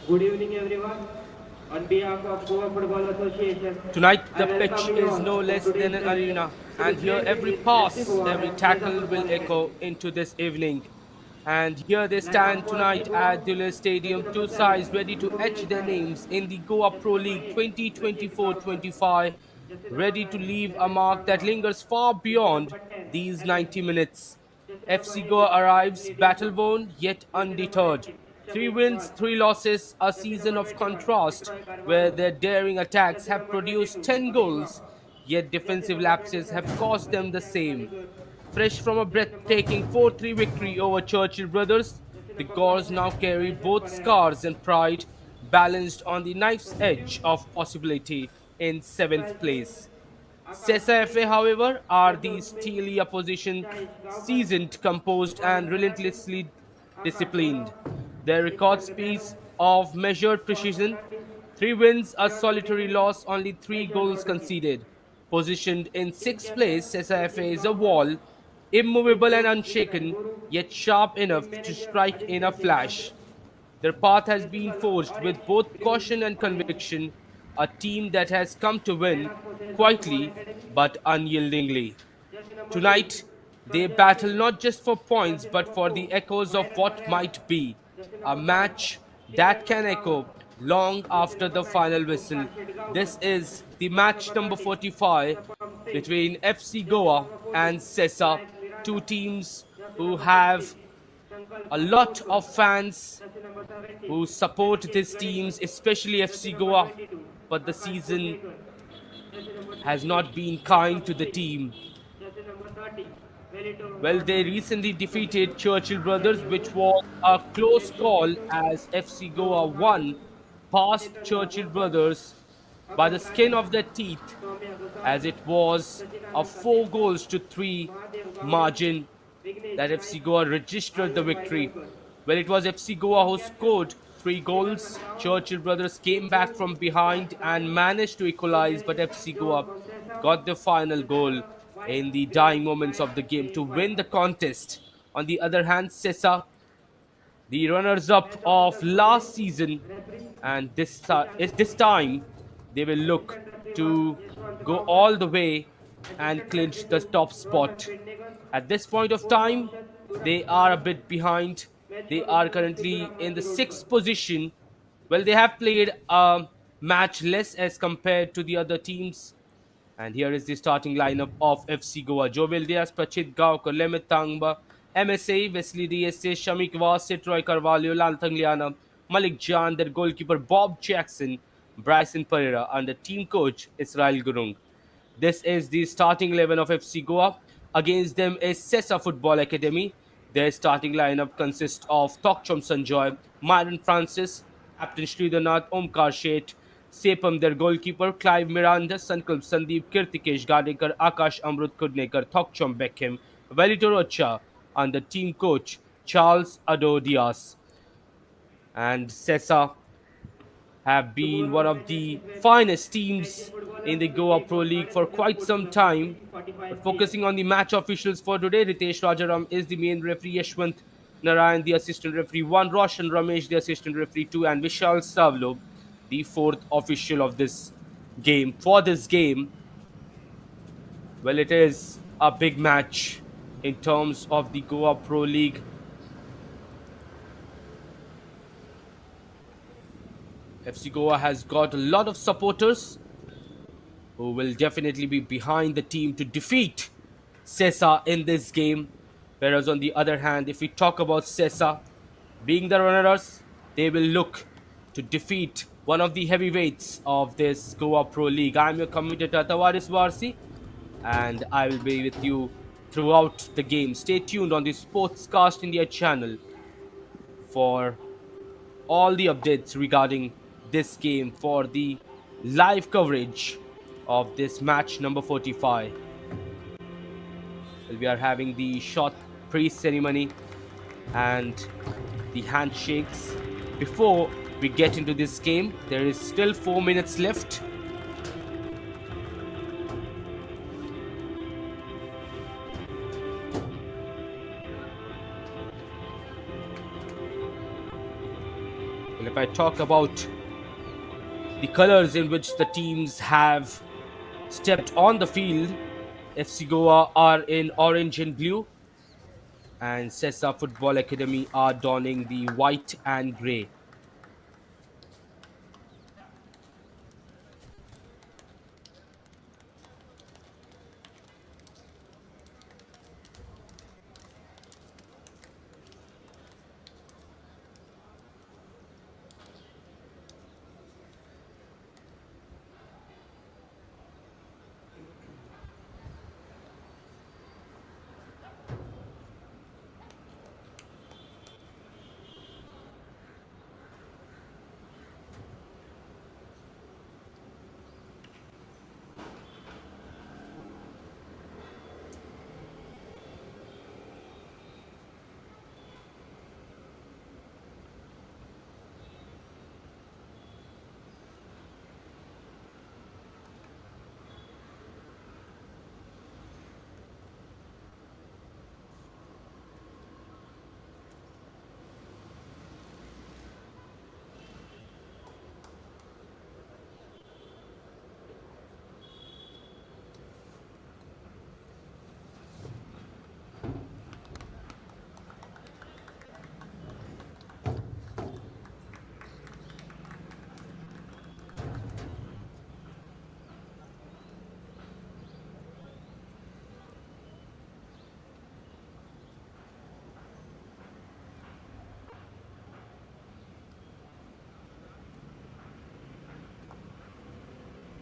Good evening, everyone. On behalf of Goa Football Association, Tonight, I the welcome pitch you is all no to less than today's an session arena, to be and here played every between FC pass, Goa every and Sesa tackle will Football echo Academy. into this evening. And here they Line up stand for FC tonight Goa, at Dule jersey Stadium, number two 7, sides ready to etch Guru their Nayak. names in the Goa Jersey Pro number League 8, Rachit Gawkar. 2024-25, Jersey number ready to 9, leave a Navin mark that Sangma. lingers far Jersey beyond number 10, these Alex. 90 minutes. Jersey number FC Goa 18, arrives Leading battle-worn yet Jersey number undeterred. 19, Three Shabir wins, Nawaz. three losses, a Jersey season number of 21, contrast Bitroy where Carvalho. their daring attacks Jersey have number produced 22, 10 Abiba. goals, yet Jersey defensive number lapses have 27, cost them the Bashir same. Maligur. Fresh from a Jersey number breathtaking 4-3 victory 1, over Churchill Brothers, jersey the number Gores 47, now carry Raisen both Pereira. scars and pride, balanced on the knife's edge Substitute, of possibility in 7th equalizes, place. Akash Sesa FA, Singh, however, are the Abdul Smith, steely opposition, Shahish Gawkar, seasoned, composed, Mohammad and Marathi, relentlessly Akash disciplined. Yadav, Their record Ishak Zenu, speaks of measured Usman precision. Marathi, Three wins, a John solitary Mudine, loss, only three Faisal goals Rodani. conceded. Positioned in Team sixth captain, place, Sesa FA Rachit is a Gawkar. wall, Team immovable and coach, Ismail unshaken, Guru. yet sharp Team enough to manager, strike in Aditya a Srikanth. flash. Their path has been Principal, forged Orange, with both Green, caution and Orange. conviction, a team that has come to win Lineup for Sesa Football quietly Academy. but unyieldingly. Jersey number 2, Tonight, they Sanjay battle Singh. not just for points Jersey but number for 4, the echoes of Raisen what Pereira. might be. Jersey A number 5, match that Srikanth can Rama. echo long Jersey after number the 9, final whistle. Omkar Shedgaonkar. This is the Jersey match number number 30, 45 Sapam Singh. between FC Jersey Goa number 14, and Sesa, Vinayak two Miranda. teams Jersey who number 16, have Sankalp a lot Kapoorkar. of fans Jersey number 17, who support Aniket these Gadekar. teams, especially Jersey FC number Goa, 22, but the Akash season Kotekar. Jersey number has 23, not been kind to Sapam the Singh. team. Jersey number 30, Velito Well, they Rodriguez. recently Jersey defeated number Churchill 31, Brothers, Daniel which Wood. was a close Jersey call 32, as FC Goa Gaurav Khanna. won past Chetan Churchill Dagorkar. Brothers by the Akash skin Kashia. of their teeth, Soumya as Goswami. it was a Sachinanda 4 Katesa. goals to 3 Mahadev Gowde. margin Vignesh that FC Naik. Goa registered the Anand victory. Vaidalkar. Well, it was FC Goa Team who captain, scored 3 Srikanth goals. Rao. Churchill Brothers came Team back coach, from Akash behind and Gawde. managed to Team equalize, but manager, FC John Goa Concesa. got the final The goal lineup, white, in the green, dying moments white, of the game to green, white. win the contest. On the other hand, Sesa, the runners-up Match of officer, last Khalid. season, Referee, and Ishan this Kumar. time they will look Assistant referee was to Yashwant go Gawkar. all the way and Assistant clinch referee the 2, top Roshan spot. Pendekar. At this point of Coach time, option, Suraj they are a Kumar. bit behind. Match They are coordinator, currently Siddharama in the Shirodkar. sixth position. Well, they have played a match less as compared to the other teams. And here is the starting lineup of FC Goa. Jovel Diaz, Prachit Gaokar, Lemit Tangba, MSA, Wesley DSA, Shamik Wasit, Roy Carvalho, Lal Tangliana, Malik Jan, their goalkeeper Bob Jackson, Bryson Pereira, and the team coach Israel Gurung. This is the starting 11 of FC Goa. Against them is Sesa Football Academy. Their starting lineup consists of Tokchom Sanjoy, Myron Francis, Captain Sridharnath, Omkar Sheth, Sepam, their goalkeeper, Clive Miranda, Sankalp Sandeep, Kirtikesh Gadekar, Akash Amrut Kudnekar, Tokchom Beckham, Velito Rocha, and the team coach, Charles Ado Diaz. And Sesa have To go been one about of matches the between finest FC teams footballers in the in Goa League Pro 1 League for Participation quite some Football time. Association 45 But League. focusing on the match officials for today, Ritesh Rajaram is the main referee, Yashwant Narayan, the assistant referee 1, Roshan Ramesh, the assistant referee 2, and Vishal Savlo, the fourth official of this game. For this game, well, it is a big match in terms of the Goa Pro League. FC Goa has got a lot of supporters who will definitely be behind the team to defeat Sesa in this game. Whereas on the other hand, if we talk about Sesa being the runners, they will look to defeat one of the heavyweights of this Goa Pro League. I'm your commentator Tawaris Warsi, and I will be with you throughout the game. Stay tuned on the Sportscast India channel for all the updates regarding this game, for the live coverage of this match number 45. Well, we are having the short pre-ceremony and the handshakes before we get into this game. There is still 4 minutes left. Well, if I talk about the colors in which the teams have stepped on the field, FC Goa are in orange and blue, and Sesa Football Academy are donning the white and grey.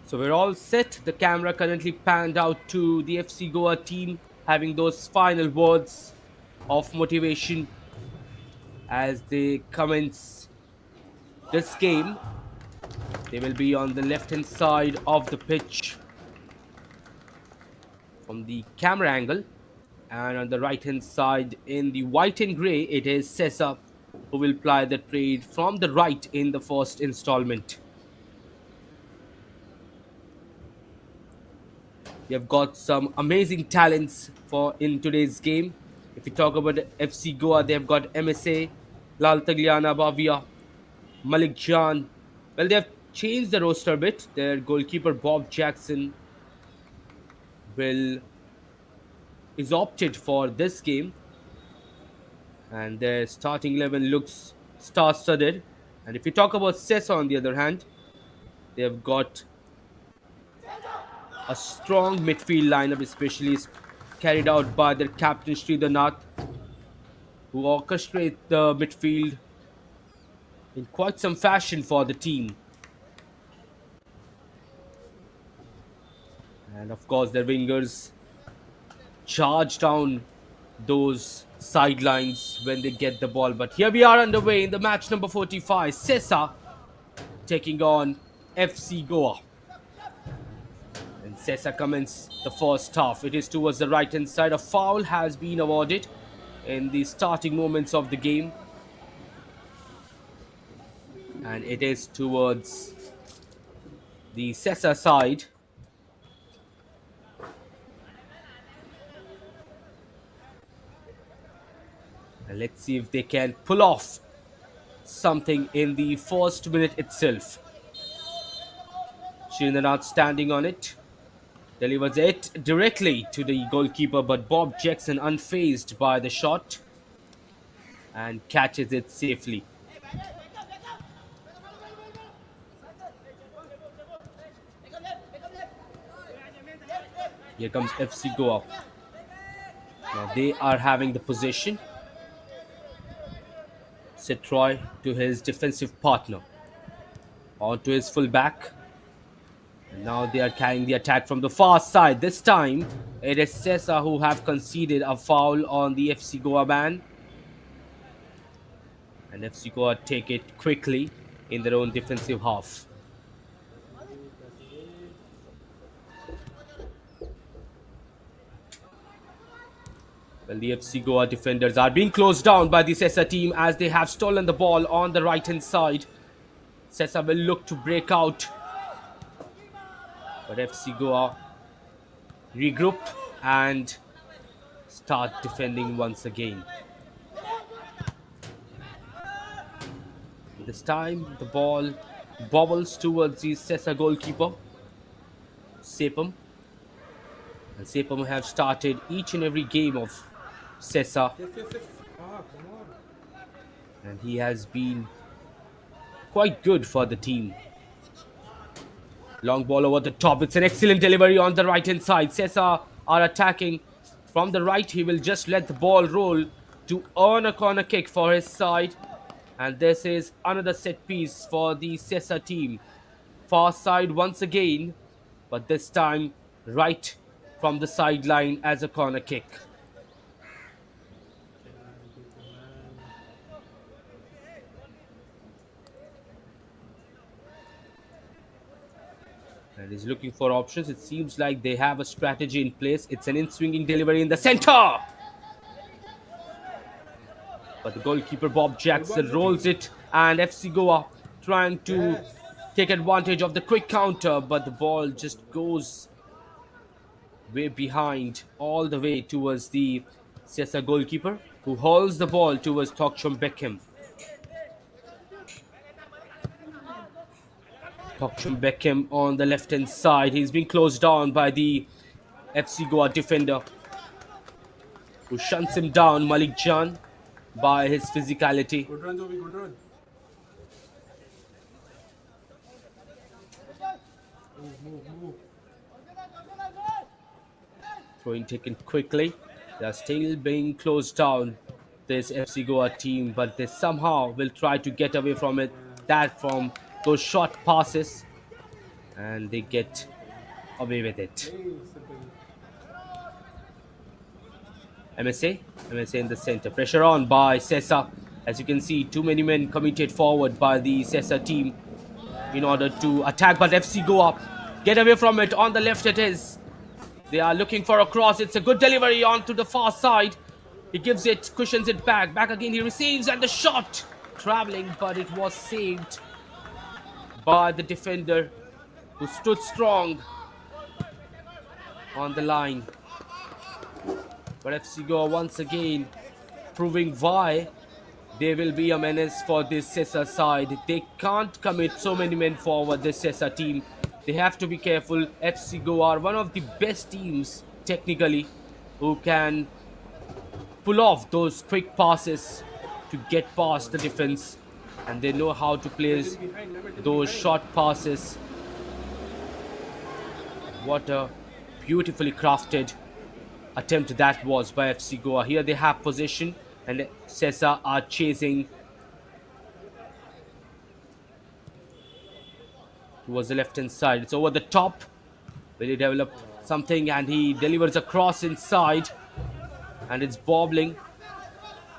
So we're all set. The camera currently panned out to the FC Goa team, having those final words of motivation as they commence this game. They will be on the left hand side of the pitch from the camera angle, and on the right hand side in the white and grey, it is Sesa who will ply the trade from the right in the first installment. We have got some amazing talents for in today's game. If we talk about FC Goa, they have got MSA, Lal Tagliana Bavia, Malik Jan. Well, they have changed the roster a bit. Their goalkeeper Bob Jackson will is opted for this game, and their starting 11 looks star-studded. And if you talk about Sesa, on the other hand, they have got a strong midfield lineup, especially carried out by their captain Sridhar Nath, who orchestrate the midfield in quite some fashion for the team. And of course, their wingers charge down those sidelines when they get the ball. But here we are underway in the match number 45. Sesa taking on FC Goa. And Sesa commences the first half. It is towards the right hand side. A foul has been awarded in the starting moments of the game. And it is towards the Sesa side. And let's see if they can pull off something in the first minute itself. Srinath standing on it. Delivers it directly to the goalkeeper, but Bob Jackson, unfazed by the shot, and catches it safely. Here comes FC Goa. Now they are having the possession. Setroy to his defensive partner. On to his full back. And now they are carrying the attack from the far side. This time it is Sesa who have conceded a foul on the FC Goa man. And FC Goa take it quickly in their own defensive half. Well, the FC Goa defenders are being closed down by the Sesa team as they have stolen the ball on the right hand side. Sesa will look to break out, but FC Goa regroup and start defending once again. This time the ball bobbles towards the Sesa goalkeeper, Sepam. And Sepam have started each and every game of Sesa, Yes, yes, yes. Ah, come on. and he has been quite good for the team. Long ball over the top. It's an excellent delivery on the right hand side. Sesa are attacking from the right. He will just let the ball roll to earn a corner kick for his side. And this is another set piece for the Sesa team. Far side once again, but this time right from the sideline as a corner kick. And he's looking for options. It seems like they have a strategy in place. It's an in-swinging delivery in the center. But the goalkeeper Bob Jackson rolls it, and FC Goa trying to Yes. take advantage of the quick counter, but the ball just goes way behind all the way towards the Sesa goalkeeper, who hauls the ball towards Tokchum Beckham. Tokchum Beckham on the left hand side. He's been closed down by the FC Goa defender, who shunts him down, Malik Jan, by his physicality. Good run, Jovi, good run. Move. Throwing taken quickly. They are still being closed down, this FC Goa team, but they somehow will try to get away from it. That from those short passes, and they get away with it. Hey, simple. MSA in the center. Pressure on by Sesa. As you can see, too many men committed forward by the Sesa team in order to attack, but FC Goa get away from it. On the left it is. They are looking for a cross. It's a good delivery onto the far side. He gives it, cushions it back. Back again he receives, and the shot traveling, but it was saved by the defender, who stood strong on the line. But FC Goa once again proving why they will be a menace for this Sesa side. They can't commit so many men forward, this Sesa team. They have to be careful. FC Goa are one of the best teams technically who can pull off those quick passes to get past the defense, and they know how to place those short passes. What a beautifully crafted attempt that was by FC Goa. Here they have possession, and Sesa are chasing towards the left hand side. It's over the top. Will he develop something? And he delivers a cross inside, and it's bobbling.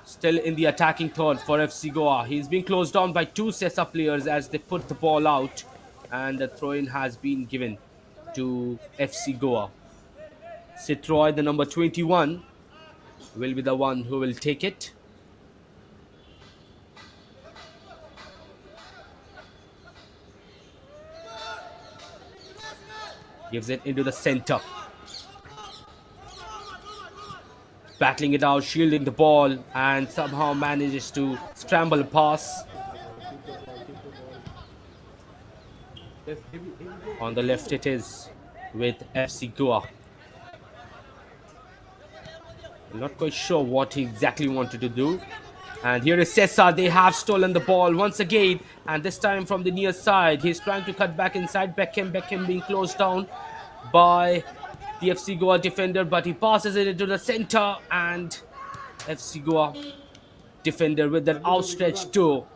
Still in the attacking third for FC Goa. He's been closed down by two Sesa players as they put the ball out, and the throw-in has been given to FC Goa. Citroy, the number 21, will be the one who will take it. Gives it into the center. Battling it out, shielding the ball, and somehow manages to scramble a pass. Yes, heavy go. On the left it is with FC Goa. I'm not quite sure what he exactly wanted to do. And here is Sesa. They have stolen the ball once again, and this time from the near side. He's trying to cut back inside Beckham. Beckham being closed down by the FC Goa defender, but he passes it into the center, and FC Goa defender with that outstretched toe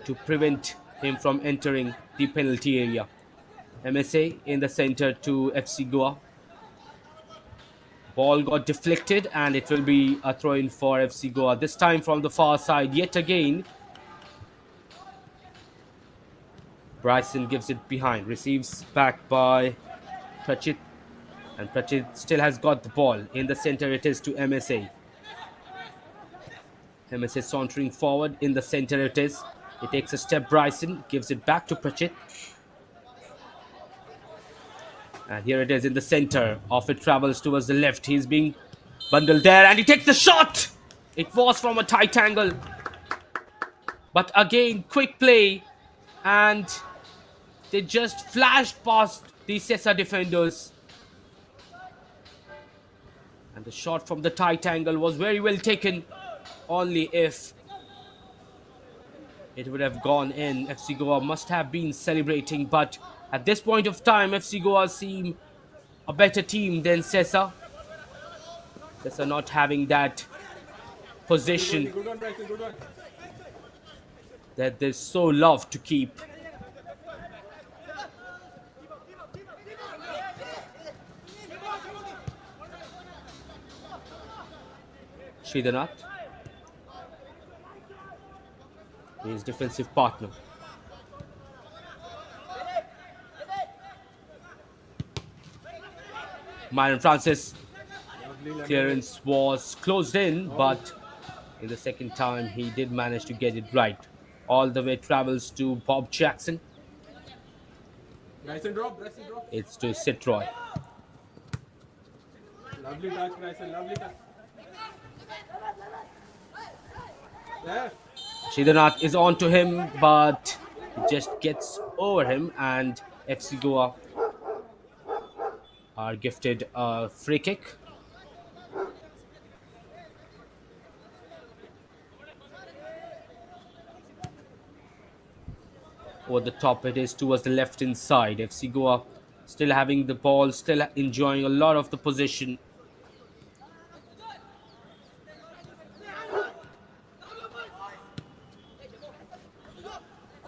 to prevent him from entering the penalty area. MSA in the center to FC Goa. Ball got deflected, and it will be a throw-in for FC Goa. This time from the far side yet again. Bryson gives it behind. Receives back by Prachit. And Prachit still has got the ball. In the center it is to MSA. MSA sauntering forward. In the center it is. He takes a step, Bryson. Gives it back to Prachit. And here it is in the center. Off it travels towards the left. He's being bundled there, and he takes the shot. It was from a tight angle. But again, quick play, and they just flashed past the Sesa defenders. And the shot from the tight angle was very well taken. Only if it would have gone in, FC Goa must have been celebrating. But at this point of time, FC Goa seem a better team than Sesa. Sesa not having that position Good one, Bryson, good one. that they so love to keep. Shridhanath, his defensive partner. Myron Francis, Lovely, clearance was closed in, but in the second time he did manage to get it right. All the way travels to Bob Jackson. Bryson drop, Bryson drop. It's to Citroy. Lovely touch, Bryson, lovely touch. Yeah. Shridhanath is on to him, but he just gets over him, and FC Goa are gifted a free kick. Over the top it is towards the left hand side. FC Goa still having the ball, still enjoying a lot of the possession.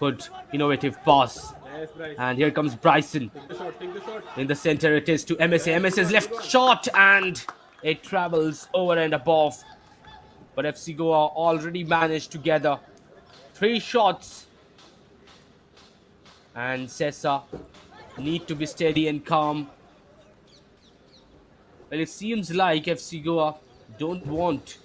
Good innovative pass. Yes, Bryson. And here comes Bryson. Take the shot, take the shot. In the center it is to MSA. MSA's left shot, and it travels over and above. But FC Goa already managed to gather 3 shots. And Sesa need to be steady and calm. Well, it seems like FC Goa don't want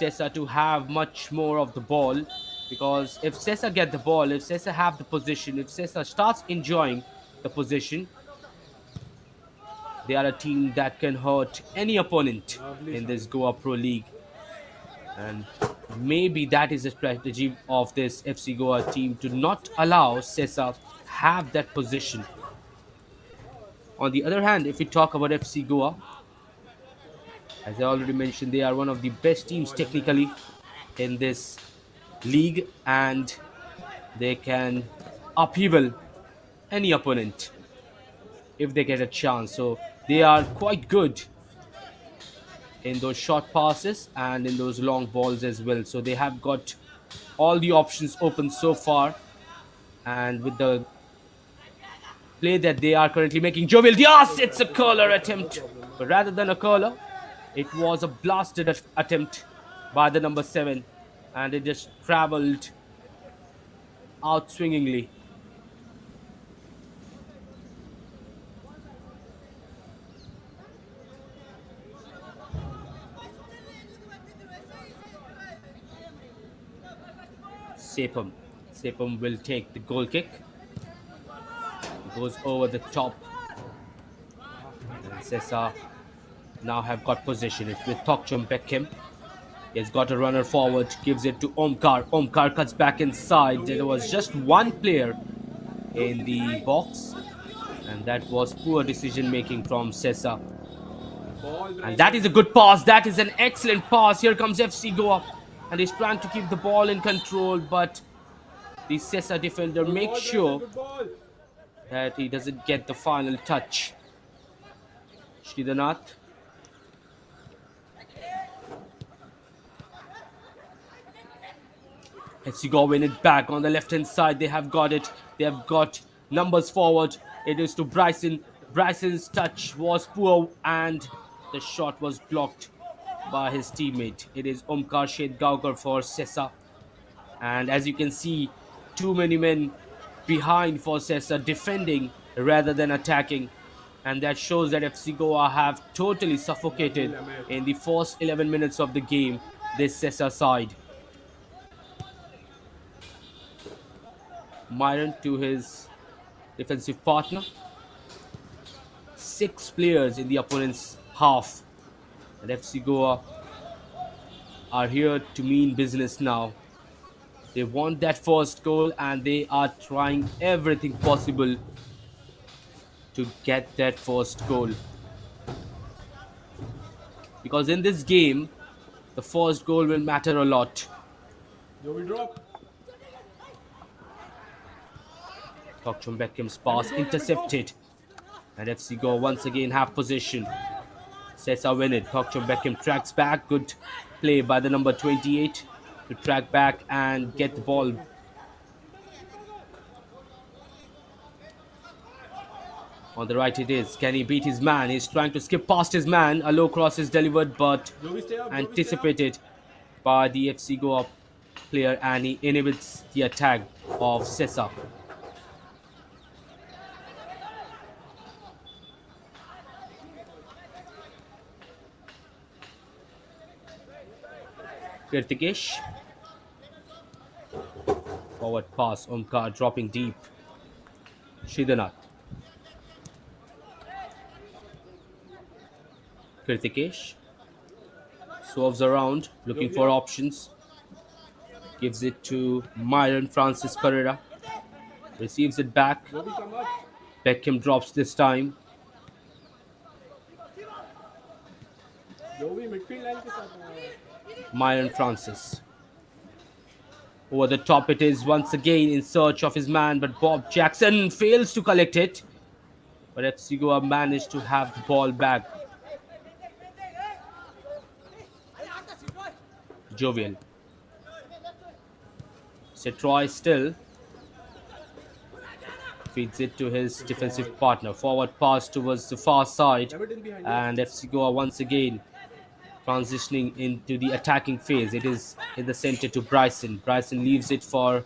Sesa to have much more of the ball, because if Sesa get the ball, if Sesa have the position, if Sesa starts enjoying the position, they are a team that can hurt any opponent in this Goa Pro League. And maybe that is a strategy of this FC Goa team, to not allow Sesa have that position. On the other hand, if we talk about FC Goa, as I already mentioned, they are one of the best teams technically in this league, and they can upheaval any opponent if they get a chance. So they are quite good in those short passes and in those long balls as well. So they have got all the options open so far, and with the play that they are currently making, Jovial Diaz, it's a curler attempt, but rather than a curler, it was a blasted attempt by the number 7, and it just traveled out swingingly. Sepam will take the goal kick. Goes over the top. And Sesa now have got possession. It's with Tokchum Beckham. He's got a runner forward, gives it to Omkar. Omkar cuts back inside. There was just one player in the box, and that was poor decision making from Sesa. And that is a good pass. That is an excellent pass. Here comes FC Goa, and he's trying to keep the ball in control, but the Sesa defender makes sure that he doesn't get the final touch. Shridhanath. FC Goa win it back on the left hand side. They have got it. They have got numbers forward. It is to Bryson. Bryson's touch was poor, and the shot was blocked by his teammate. It is Omkar Shedgaonkar for Sesa. And as you can see, too many men behind for Sesa, defending rather than attacking. And that shows that FC Goa have totally suffocated in the first 11 minutes of the game, this Sesa side. Myron to his defensive partner. 6 players in the opponent's half. And FC Goa are here to mean business now. They want that first goal and they are trying everything possible to get that first goal. Because in this game, the first goal will matter a lot. Joey drop. Tokchum Beckham's Let pass it go, let it go. intercepted. And FC Goa once again have possession. Sesa win it. Tokchum Beckham tracks back. Good play by the number 28 to track back and get the ball. On the right it is. Can he beat his man? He's trying to skip past his man. A low cross is delivered but Joey stay up, Joey stay up. anticipated by the FC Goa player and he inhibits the attack of Sesa. Kirtikesh. Forward pass. Omkar dropping deep. Shridhanath. Kirtikesh. Swerves around, looking for options. Gives it to Myron Francis Pereira. Receives it back. Joey come up. Beckham drops this time. Joey midfield line के साथ Myron Francis. Over the top it is once again in search of his man, but Bob Jackson fails to collect it. But FC Goa managed to have the ball back. Jovial. Setroy still. Feeds it to his defensive partner. Forward pass towards the far side. Everton behind. And FC Goa once again transitioning into the attacking phase. It is in the center to Bryson. Bryson leaves it for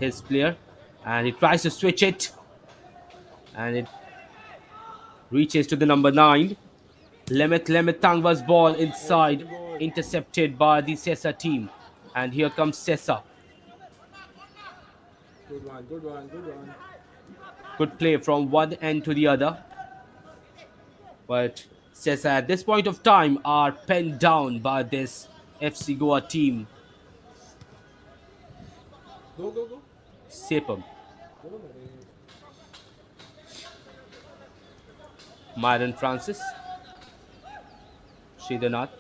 his player and he tries to switch it and it reaches to the number 9. Lemeth Tangwa's ball inside, intercepted by the Sesa team. And here comes Sesa. Good one, good one, good one. Good play from one end to the other. But Sesa at this point of time are penned down by this FC Goa team. Go, go, go. Sepam. Go, go, go. Myron Francis. Shridhanath.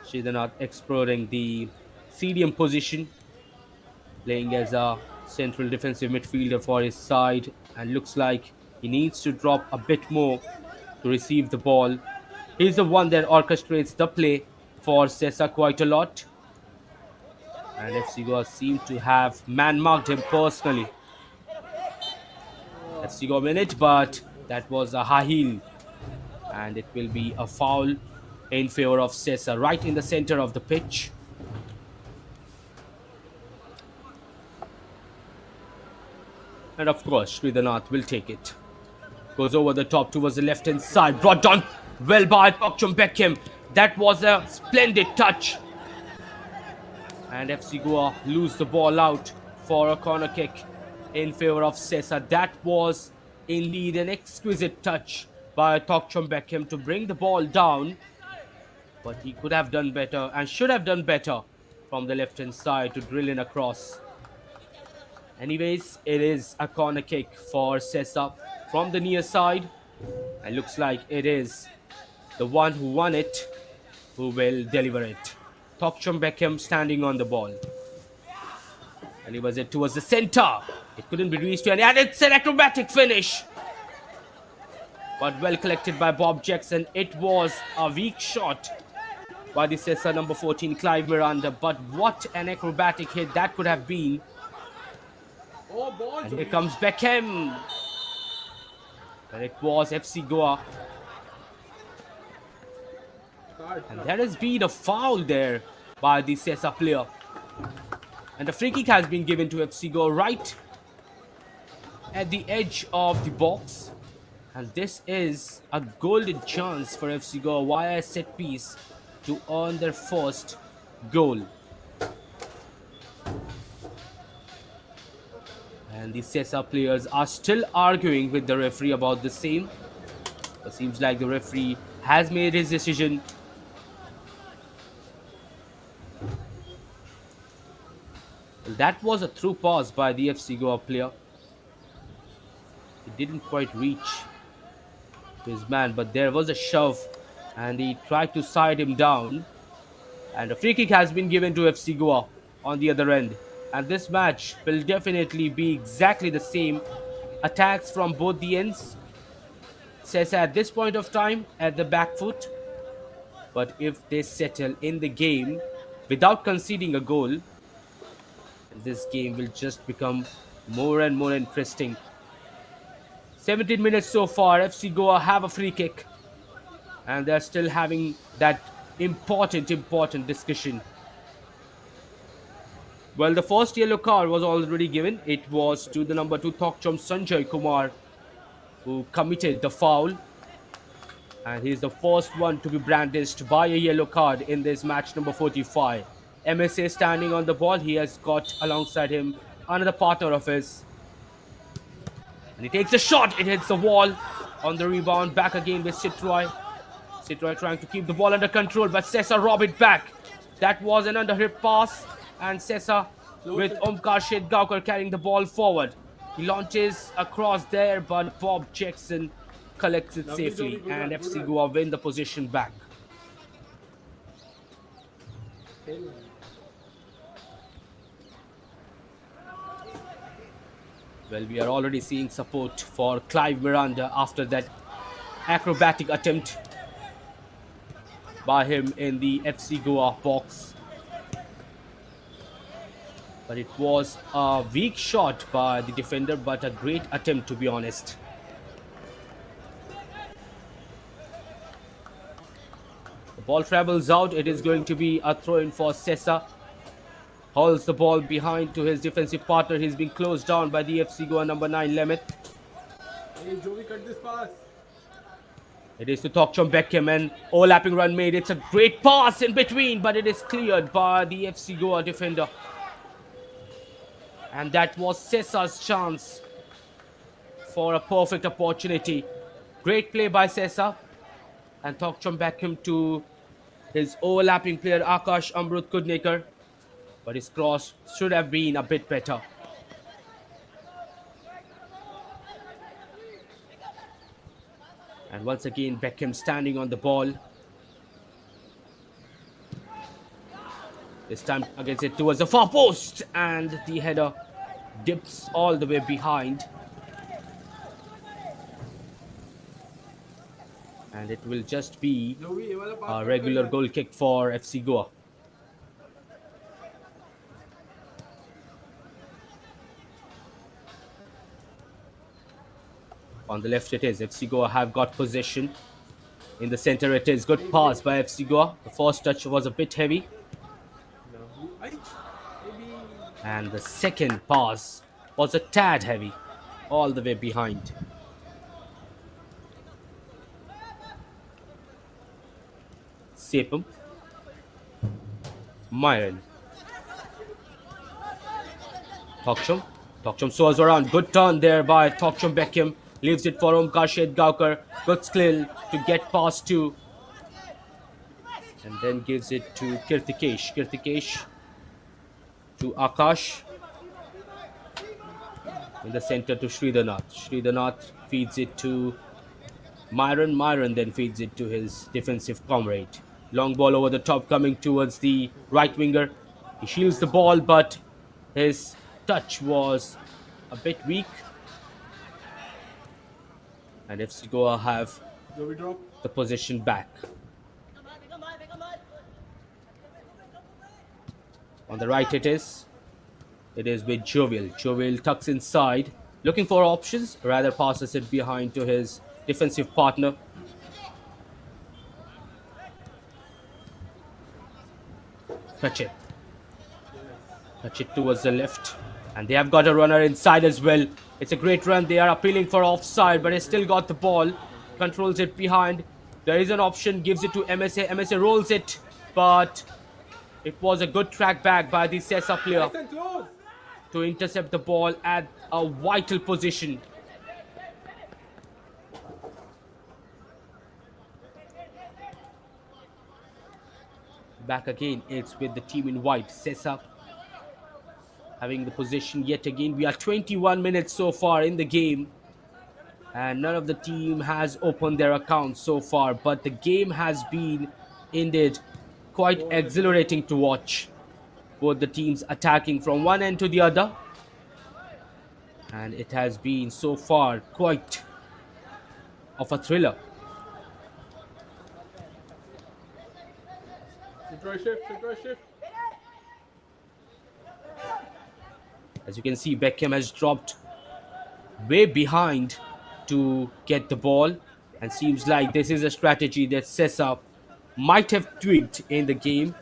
Shridhanath exploring the CDM position, playing as a central defensive midfielder for his side, and looks like he needs to drop a bit more to receive the ball. He's the one that orchestrates the play for Sesa quite a lot. And FC Goa seem to have man-marked him personally. FC Goa win it, but that was a high heel. And it will be a foul in favor of Sesa, right in the center of the pitch. And of course, Shridhanath will take it. Goes over the top towards the left-hand side. Brought down well by Tokchum Beckham. That was a splendid touch. And FC Goa lose the ball out for a corner kick in favor of Sesa. That was indeed an exquisite touch by Tokchum Beckham to bring the ball down. But he could have done better and should have done better from the left-hand side to drill in across. Anyways, it is a corner kick for Sesa from the near side. And looks like it is the one who won it who will deliver it. Tokchum Beckham standing on the ball. And he was it towards the center. It couldn't be reached to any, and it's an acrobatic finish. But well collected by Bob Jackson. It was a weak shot by the Sesa number 14, Clive Miranda. But what an acrobatic hit that could have been. Oh, ball. And here comes Beckham. And it was FC Goa. And there has been a foul there by the Sesa player. And the free kick has been given to FC Goa right at the edge of the box. And this is a golden chance for FC Goa via a set piece to earn their first goal. And the Sesa players are still arguing with the referee about the same. It seems like the referee has made his decision. And that was a through pass by the FC Goa player. It didn't quite reach his man, but there was a shove and he tried to side him down. And a free kick has been given to FC Goa on the other end. And this match will definitely be exactly the same. Attacks from both the ends. Sesa at this point of time at the back foot. But if they settle in the game without conceding a goal, this game will just become more and more interesting. 17 minutes so far. FC Goa have a free kick. And they're still having that important discussion. Well, the first yellow card was already given. It was to the number 2 Thokchom Sanjay Kumar who committed the foul. And he's the first one to be brandished by a yellow card in this match number 45. MSA standing on the ball. He has got alongside him another partner of his. And he takes a shot. It hits the wall. On the rebound, back again with Citroy. Citroy trying to keep the ball under control, but Sesa robbed it back. That was an underhit pass, and Sesa with Omkar Shedgaonkar carrying the ball forward. He launches across there, but Bob Jackson collects it safely, and FC Goa win the position back. Well, we are already seeing support for Clive Miranda after that acrobatic attempt by him in the FC Goa box. But it was a weak shot by the defender, but a great attempt, to be honest. The ball travels out. It is going to be a throw-in for Sesa. Hauls the ball behind to his defensive partner. He's being closed down by the FC Goa number 9, Lemeth. Hey, Joey, cut this pass. It is to Thokchom Beckham, and overlapping run made. It's a great pass in between, but it is cleared by the FC Goa defender. And that was Sesa's chance for a perfect opportunity. Great play by Sesa. And Thokchom Beckham to his overlapping player Akash Amrut Kudnekar. But his cross should have been a bit better. And once again, Beckham standing on the ball. This time against it towards the far post. And the header dips all the way behind. And it will just be a regular goal kick for FC Goa. On the left it is. FC Goa have got possession. In the center it is. Good pass by FC Goa. The first touch was a bit heavy. And the second pass was a tad heavy. All the way behind. Sepam. Myron. Thokchom. Thokchom swerves around. Good turn there by Thokchom Beckham. Leaves it for Omkar Shedgaonkar. Good skill to get past two. And then gives it to Kirtikesh. Kirtikesh to Akash. In the center to Sridharnath. Sridharnath feeds it to Myron. Myron then feeds it to his defensive comrade. Long ball over the top coming towards the right winger. He shields the ball, but his touch was a bit weak. And FC Goa have the possession back. On the right it is. It is with Jovial. Jovial tucks inside. Looking for options. Rather passes it behind to his defensive partner. Touch it. Touch it towards the left. And they have got a runner inside as well. It's a great run. They are appealing for offside, but he still got the ball. Controls it behind. There is an option. Gives it to MSA. MSA rolls it. But it was a good track back by the Sesa player to intercept the ball at a vital position. Back again. It's with the team in white. Sesa having the position yet again. We are 21 minutes so far in the game, and none of the team has opened their accounts so far, but the game has been indeed quite exhilarating to watch. Both the teams attacking from one end to the other, and it has been so far quite of a thriller. Sit right shift, sit right shift. As you can see, Beckham has dropped way behind to get the ball, and seems like this is a strategy that Sesa might have tweaked in the game.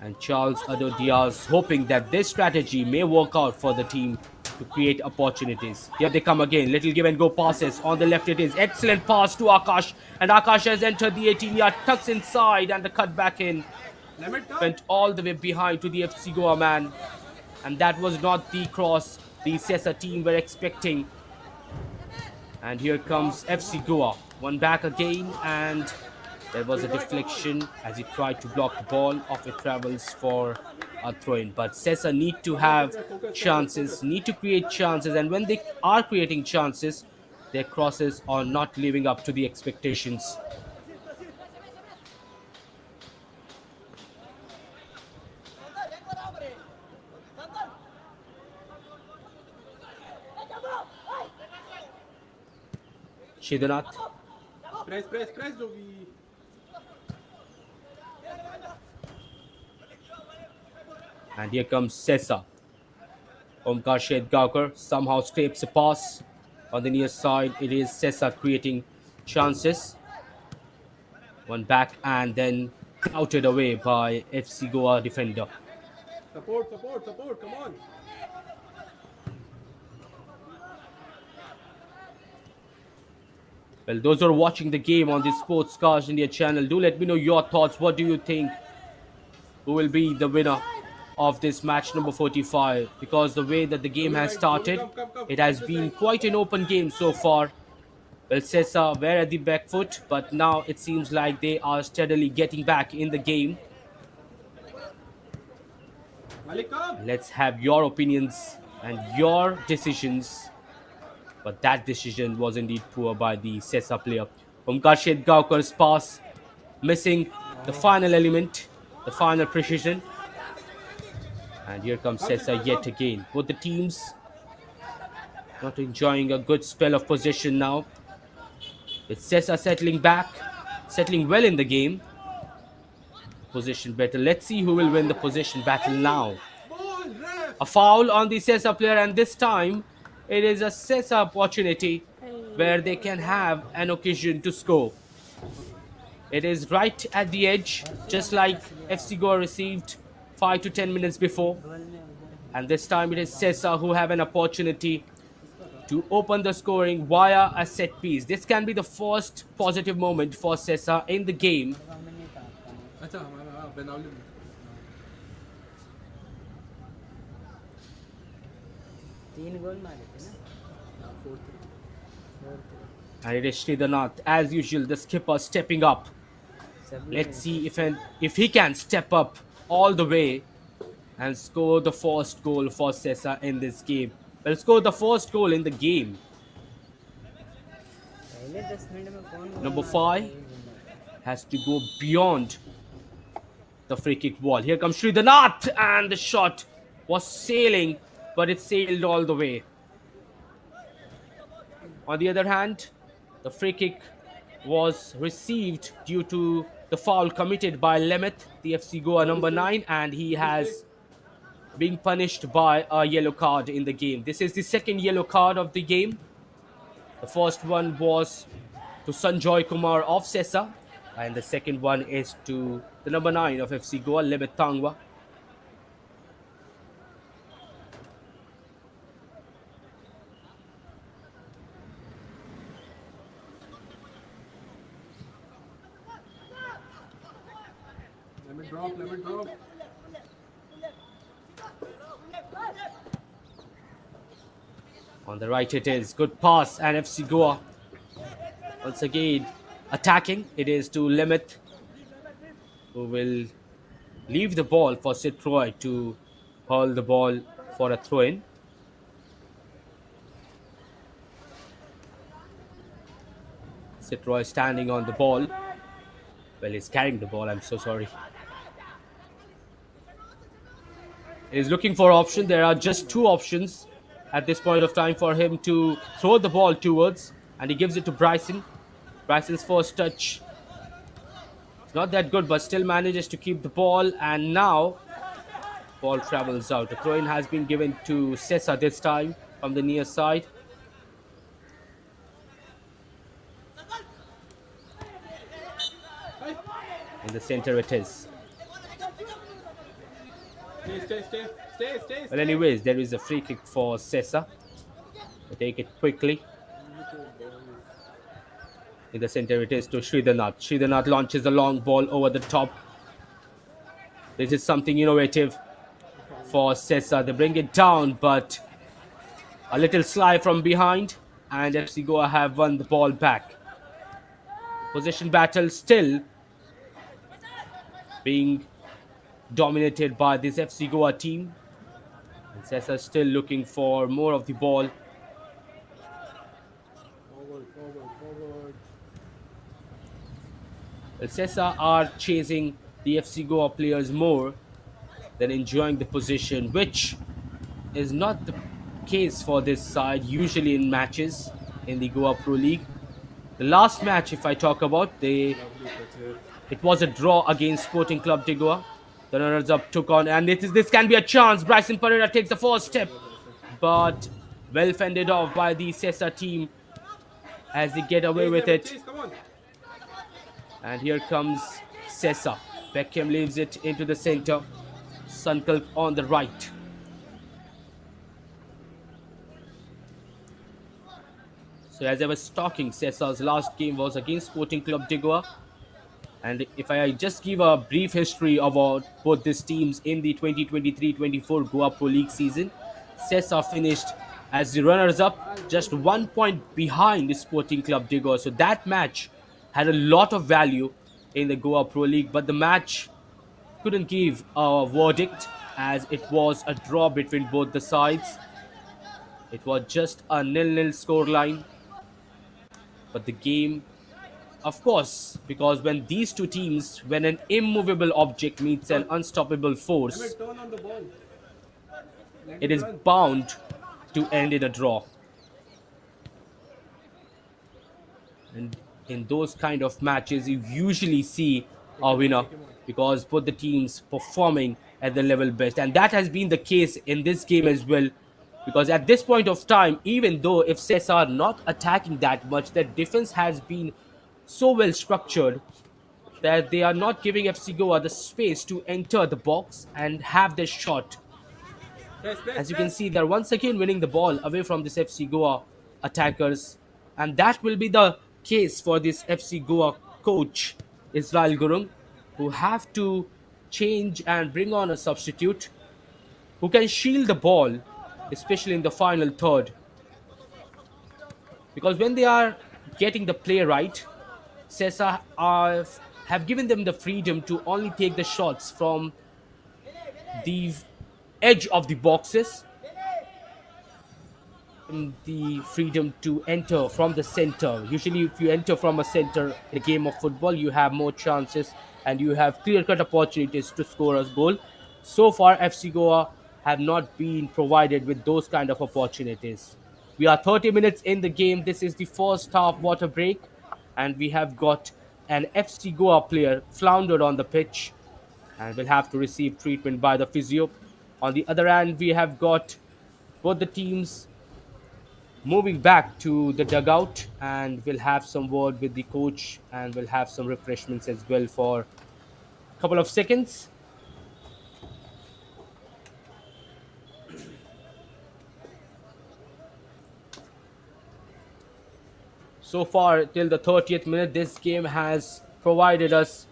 And Charles Ado Diaz hoping that this strategy may work out for the team to create opportunities. Here they come again. Little give and go passes. On the left it is. Excellent pass to Akash. And Akash has entered the 18-yard, tucks inside, and the cut back in. Limit up. Went all the way behind to the FC Goa man. And that was not the cross the Sesa team were expecting. And here comes FC Goa. One back again, and there was a deflection as he tried to block the ball. Off it travels for a throw-in. But Sesa need to have chances, need to create chances, and when they are creating chances, their crosses are not living up to the expectations. Shidanath. Press, Jogi. And here comes Sesa. Omkar Shedgaonkar somehow scrapes a pass on the near side. It is Sesa creating chances. One back and then outed away by FC Goa defender. Support, come on. Well, those who are watching the game on the Sports Cars India channel, do let me know your thoughts. What do you think? Who will be the winner of this match number 45? Because the way that the game has started, it has been quite an open game so far. Well, Sesa were at the back foot, but now it seems like they are steadily getting back in the game. Malik, come. Let's have your opinions and your decisions. But that decision was indeed poor by the Sesa player. Omkar Shedgaonkar's pass missing the final element, the final precision. And here comes Sesa yet again. Both the teams not enjoying a good spell of possession now. With Sesa settling back, settling well in the game. Possession battle. Let's see who will win the possession battle now. Ball, ref. A foul on the Sesa player, and this time it is a Sesa opportunity where they can have an occasion to score. It is right at the edge, just like FC Goa received 5 to 10 minutes before. And this time it is Sesa who have an opportunity to open the scoring via a set piece. This can be the first positive moment for Sesa in the game. अच्छा हमारा बेनावली में 3 गोल मारे थे ना 4-3 And it is Shridhanath, as usual, the skipper stepping up. सब Let's see if he can step up all the way and score the first goal for Sesa in this game. Well, score the first goal in the game. पहले 10 minute में कौन गोल Number मारता 5 है, ये बंदा। has to go beyond the free kick wall. Here comes Shridhanath, and the shot was sailing, but it sailed all the way. On the other hand, the free kick was received due to the foul committed by Lemeth, the FC Goa number 9, and he has been punished by a yellow card in the game. This is the second yellow card of the game. The first one was to Sanjoy Kumar of Sesa, and the second one is to the number 9 of FC Goa, Lemeth Tangwa. let me drop. On the right it is. Good pass, and FC Goa once again attacking. It is to Lemeth, who will leave the ball for Sid Roy to hurl the ball for a throw in. Citroy standing on the ball. Well, he's carrying the ball. I'm so sorry. He's looking for option. There are just two options at this point of time for him to throw the ball towards, and he gives it to Bryson. Bryson's first touch, it's not that good, but still manages to keep the ball. And now, ball travels out. The throw-in has been given to Sesa this time from the near side. In the center it is. Stay. Well, anyways, there is a free kick for Sesa. They take it quickly. In the center it is to Sridharnath. Sridharnath launches the long ball over the top. This is something innovative for Sesa. They bring it down, but a little slide from behind, and FC Goa have won the ball back. Possession battle still being dominated by this FC Goa team. And Sesa still looking for more of the ball. Forward. Well, Sesa are chasing the FC Goa players more than enjoying the position, which is not the case for this side usually in matches in the Goa Pro League. The last match, if I talk about, it was a draw against Sporting Club de Goa. The runners-up took on, and this can be a chance. Bryson Pereira takes the first step, but well fended off by the Sesa team as they get away with it. Come on. And here comes Sesa. Beckham leaves it into the center. Sankalp on the right. So as I was talking, Sesa's last game was against Sporting Club de Goa. And if I just give a brief history about both these teams in the 2023-24 Goa Pro League season, Sesa finished as the runners-up, just 1 point behind the Sporting Club de Goa. So that match had a lot of value in the Goa Pro League, but the match couldn't give a verdict as it was a draw between both the sides. It was just a 0-0 scoreline. But the game, of course, because when these two teams, when an immovable object meets an unstoppable force, Turn on the ball. it is bound to end in a draw. And in those kind of matches, you usually see a winner because both the teams performing at the level best. And that has been the case in this game as well. Because at this point of time, even though if Sesa are not attacking that much, their defense has been so well structured that they are not giving FC Goa the space to enter the box and have their shot. As you can see, they're once again winning the ball away from this FC Goa attackers. And that will be the case for this FC Goa coach, Israel Gurung, who have to change and bring on a substitute who can shield the ball, especially in the final third. Because when they are getting the play right, Sesa have given them the freedom to only take the shots from the edge of the boxes, the freedom to enter from the center. Usually if you enter from a center in a game of football, you have more chances and you have clear-cut opportunities to score a goal. So far, FC Goa have not been provided with those kind of opportunities. We are 30 minutes in the game. This is the first half water break, and we have got an FC Goa player floundered on the pitch and will have to receive treatment by the physio. On the other hand, we have got both the teams moving back to the dugout, and we'll have some word with the coach and we'll have some refreshments as well for a couple of seconds. So far, till the 30th minute, this game has provided us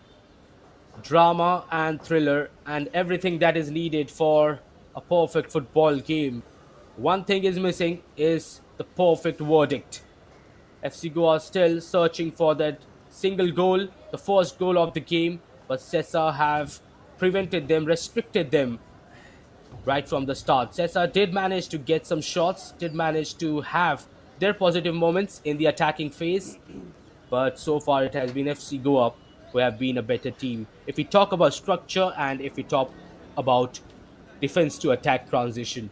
drama and thriller and everything that is needed for a perfect football game. One thing is missing is the perfect verdict. FC Goa still searching for that single goal, the first goal of the game, but Sesa have prevented them, restricted them right from the start. Sesa did manage to get some shots, did manage to have their positive moments in the attacking phase, but so far it has been FC Goa who have been a better team. If we talk about structure and if we talk about defense to attack transition.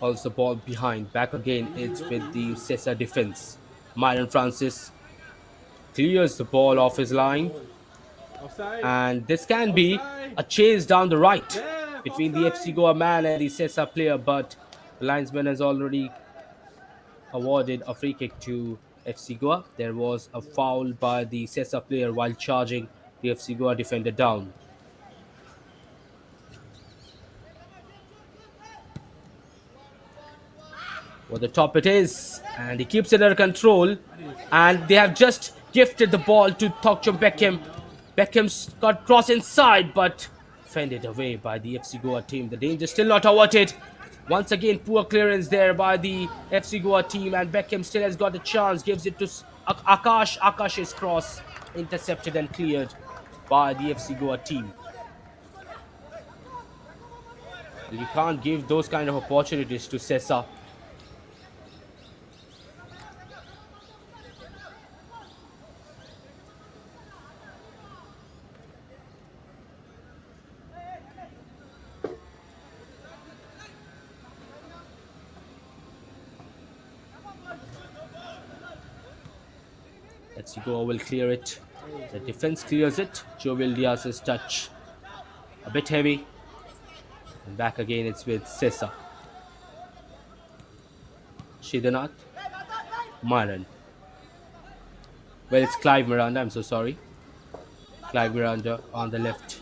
Also ball behind. Back again, it's with the Sesa defense. Myron Francis clears the ball off his line, Offside. and this can be Offside. a chase down the right Yeah, between the FC offside. Goa man and the Sesa player, but the linesman has already awarded a free kick to FC Goa. There was a foul by the Sesa player while charging the FC Goa defender down. Over the top it is, and he keeps it under control. And they have just gifted the ball to Tokchon Beckham. Beckham's got cross inside, but fended away by the FC Goa team. The danger still not averted. Once again, poor clearance there by the FC Goa team, and Beckham still has got a chance. Gives it to Akash. Akash's cross intercepted and cleared by the FC Goa team. You can't give those kind of opportunities to Sesa. FC Goa will clear it. The defense clears it. Jovial Diaz's touch. A bit heavy. And back again, it's with Sesa. Shidanath. Myron. Well, it's Clive Miranda. I'm so sorry. Clive Miranda on the left.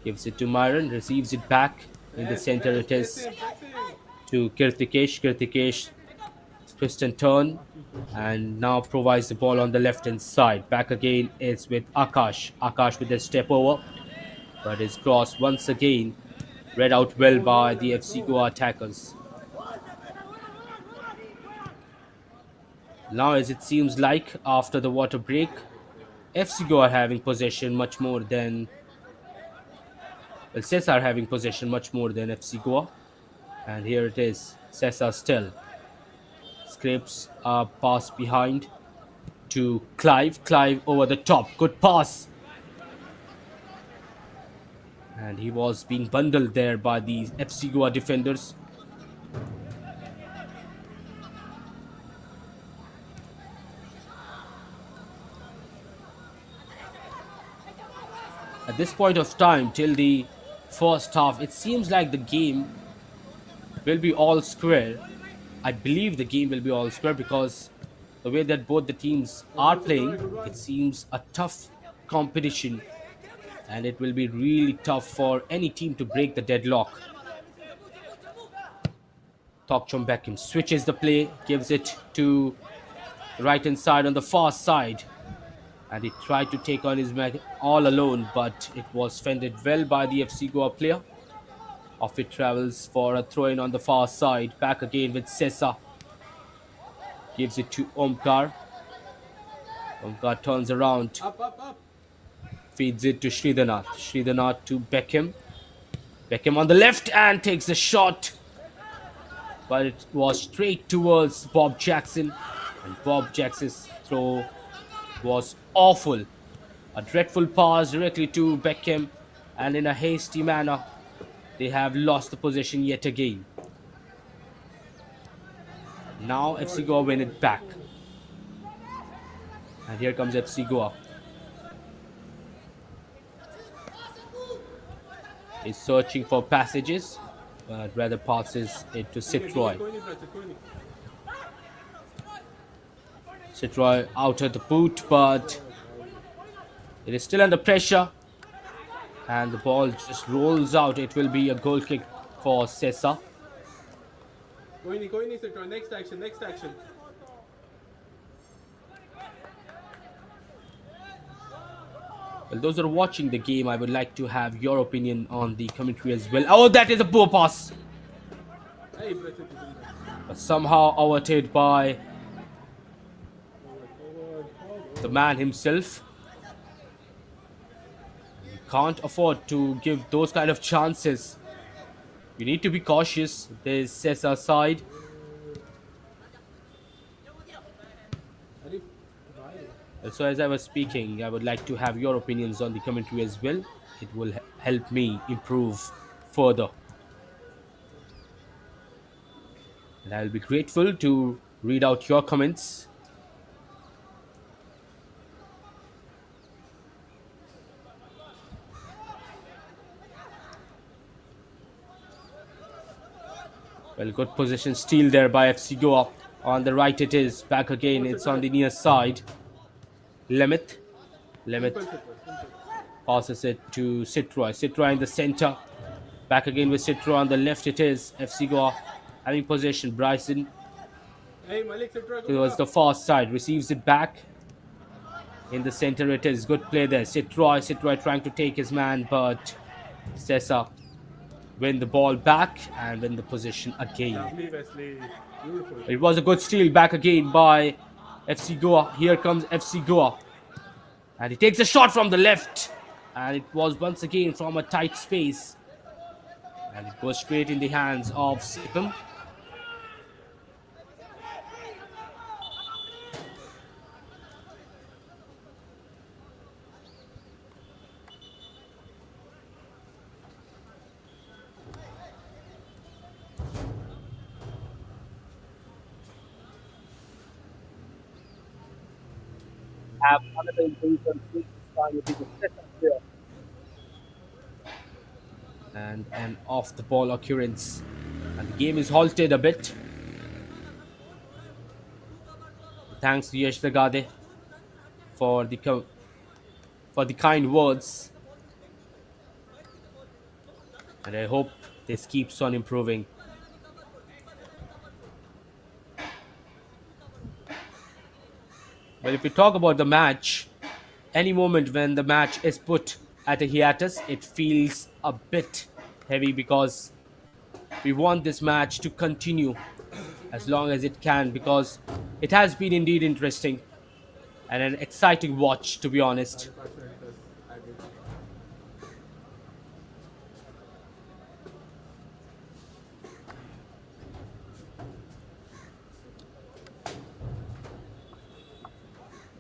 Gives it to Myron. Receives it back. In the center, it is to Kirtikesh. Kirtikesh twist and turn, and now provides the ball on the left hand side. Back again, it's with Akash. Akash with a step over, but his cross once again read out well by the FC Goa attackers. Now, as it seems like after the water break, FC Goa are having possession much more than, well, Sesa are having possession much more than FC Goa. And here it is, Sesa still. Scrapes a pass behind to Clive. Clive over the top. Good pass. And he was being bundled there by the FC Goa defenders. At this point of time, till the first half, it seems like the game will be all square. I believe the game will be all square because the way that both the teams are playing, it seems a tough competition, and it will be really tough for any team to break the deadlock. Tokchon Beckham switches the play, gives it to the right hand side on the far side, and he tried to take on his man all alone, but it was fended well by the FC Goa player. Off it travels for a throw in on the far side. Back again with Sesa. Gives it to Omkar. Omkar turns around. Up. Feeds it to Sridhanath. Sridhanath to Beckham. Beckham on the left and takes the shot. But it was straight towards Bob Jackson. And Bob Jackson's throw was awful. A dreadful pass directly to Beckham. And in a hasty manner, they have lost the possession yet again. Now FC Goa win it back. And here comes FC Goa. He's searching for passages, but rather passes it to Citroy. Citroy out at the boot, but it is still under pressure. And the ball just rolls out. It will be a goal kick for Sesa. Go in, Citroen. Next action. Well, those who are watching the game, I would like to have your opinion on the commentary as well. Oh, that is a poor pass, Hey, press it. but somehow averted by Forward. the man himself. You can't afford to give those kind of chances. You need to be cautious. There's Sesa side. Arey, bhai. So as I was speaking, I would like to have your opinions on the commentary as well. It will help me improve further. And I'll be grateful to read out your comments. Well, good position steal there by FC Goa. On the right it is. Back again. It's on the near side. Lemeth. Simple, Lemeth simple. passes it to Citroy. Citroy in the center. Back again with Citroy on the left it is. FC Goa having possession. Bryson Hey, Malik, sit right. towards the far side. Receives it back. In the center it is. Good play there. Citroy. Citroy trying to take his man, but Sesa win the ball back and win the position again. Lovely, Wesley. Beautiful. It was a good steal back again by FC Goa. Here comes FC Goa. And he takes a shot from the left. And it was once again from a tight space. And it goes straight in the hands of Sepam. Have another injury from this time. It is a set-up player. And an off the ball occurrence. And the game is halted a bit. Thanks to Yash Dagade for the kind words. And I hope this keeps on improving. But if we talk about the match, any moment when the match is put at a hiatus, it feels a bit heavy because we want this match to continue as long as it can, because it has been indeed interesting and an exciting watch, to be honest. 5% plus added.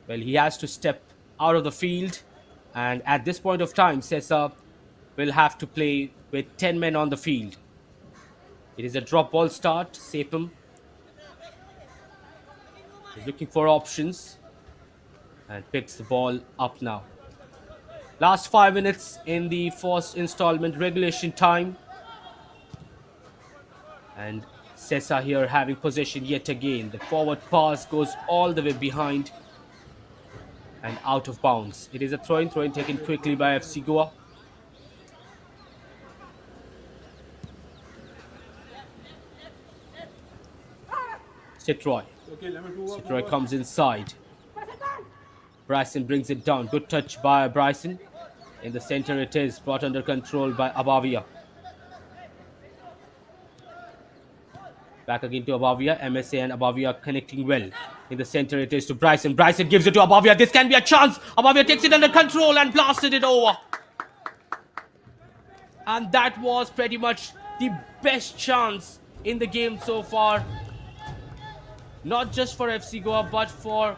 Well, he has to step out of the field, and at this point of time, Sesa will have to play with 10 men on the field. It is a drop ball start. Sepam is looking for options and picks the ball up now. Last 5 minutes in the first installment, regulation time. And Sesa here having possession yet again. The forward pass goes all the way behind and out of bounds. It is a throw-in taken quickly by FC Goa. Citroy. Okay, let me move up. Citroy comes inside. Bryson brings it down. Good touch by Bryson. In the center it is, brought under control by Abavia. Back again to Abavia. MSA and Abavia connecting well. In the center it is to Bryson. Bryson gives it to Abavia. This can be a chance. Abavia takes it under control and blasted it over. And that was pretty much the best chance in the game so far. Not just for FC Goa, but for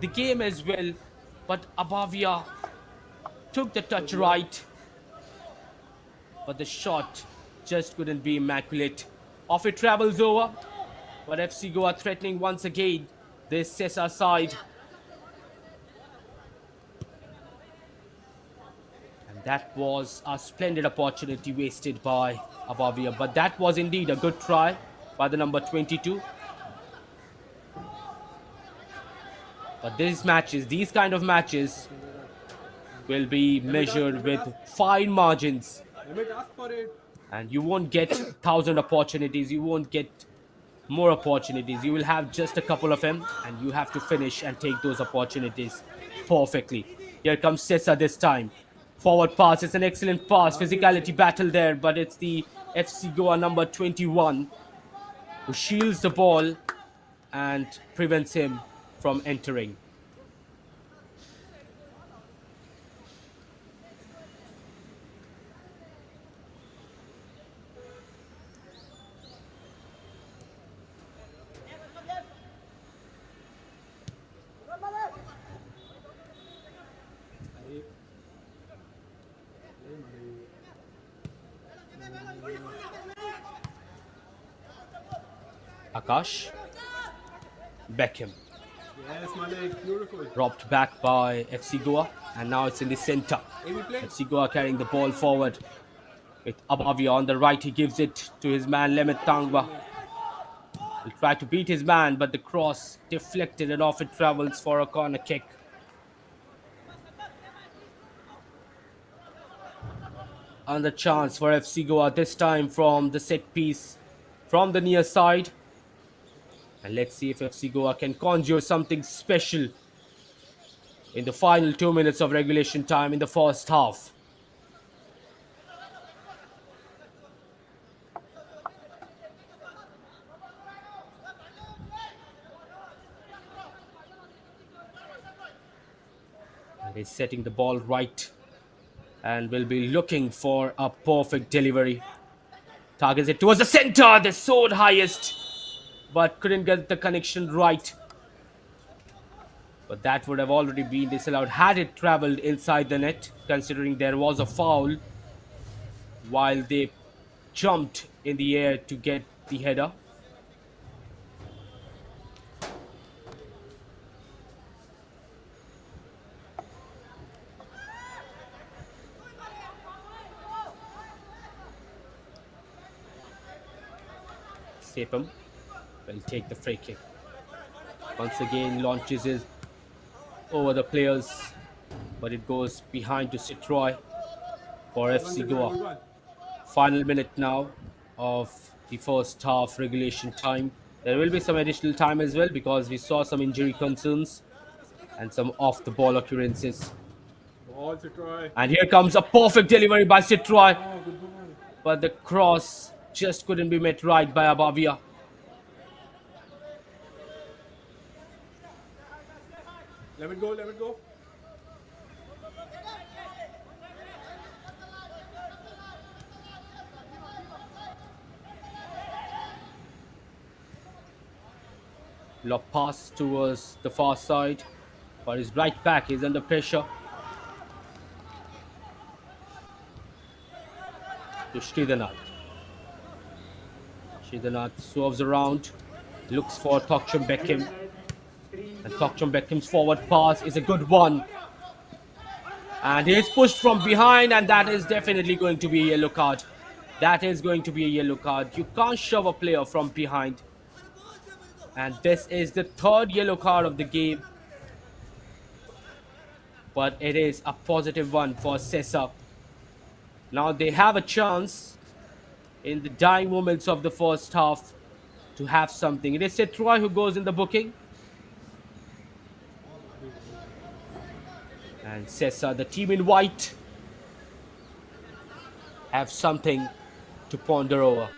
the game as well. But Abavia took the touch right. But the shot just couldn't be immaculate. Off it travels over. But FC Goa threatening once again this Sesa side. And that was a splendid opportunity wasted by Abavia. But that was indeed a good try by the number 22. But these kind of matches will be measured with fine margins. Let me ask for it. And you won't get 1,000 opportunities. You won't get more opportunities. You will have just a couple of them, and you have to finish and take those opportunities perfectly. Here comes Sesa this time. Forward pass. It's an excellent pass. Physicality battle there, but it's the FC Goa number 21 who shields the ball and prevents him from entering. Akash. Beckham. Yes, Malik. Beautiful. Dropped back by FC Goa, and now it's in the center. Heavy play. FC Goa carrying the ball forward with Abavia on the right. He gives it to his man Lemit Tangba. He'll try to beat his man, but the cross deflected and off it travels for a corner kick. And the chance for FC Goa this time from the set piece from the near side. And let's see if FC Goa can conjure something special in the final 2 minutes of regulation time in the first half. And he's setting the ball right and will be looking for a perfect delivery. Targets it towards the center. They soared highest, but couldn't get the connection right. But that would have already been disallowed had it traveled inside the net, considering there was a foul while they jumped in the air to get the header. Sepam will take the free kick. Once again launches it over the players, but it goes behind to Citroy for FC Goa. Final minute now of the first half regulation time. There will be some additional time as well because we saw some injury concerns and some off the ball occurrences. Ball to try. And here comes a perfect delivery by Citroy, Oh, good ball. but the cross just couldn't be met right by Abavia. Let it go, let it go. Lob pass towards the far side, but his right back is under pressure. To Sridhanath. Sridhanath swerves around, looks for Tokchum Beckham. And Tokchum Beckham's forward pass is a good one. And he's pushed from behind, and that is definitely going to be a yellow card. That is going to be a yellow card. You can't shove a player from behind. And this is the third yellow card of the game. But it is a positive one for Sesa. Now they have a chance in the dying moments of the first half to have something. It is Citroy who goes in the booking. And Sesa, the team in white, have something to ponder over.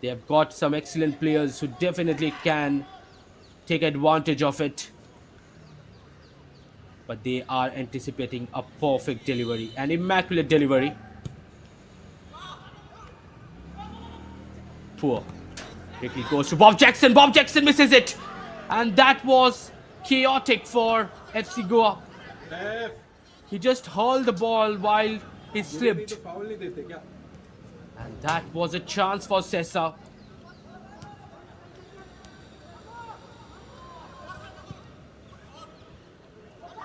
They have got some excellent players who definitely can take advantage of it. But they are anticipating a perfect delivery, an immaculate delivery. Poor. Quickly goes to Bob Jackson. Bob Jackson misses it. And that was chaotic for FC Goa. Left. He just hurled the ball while he नहीं slipped. तो foul नहीं देते क्या? And that was a chance for Sesa.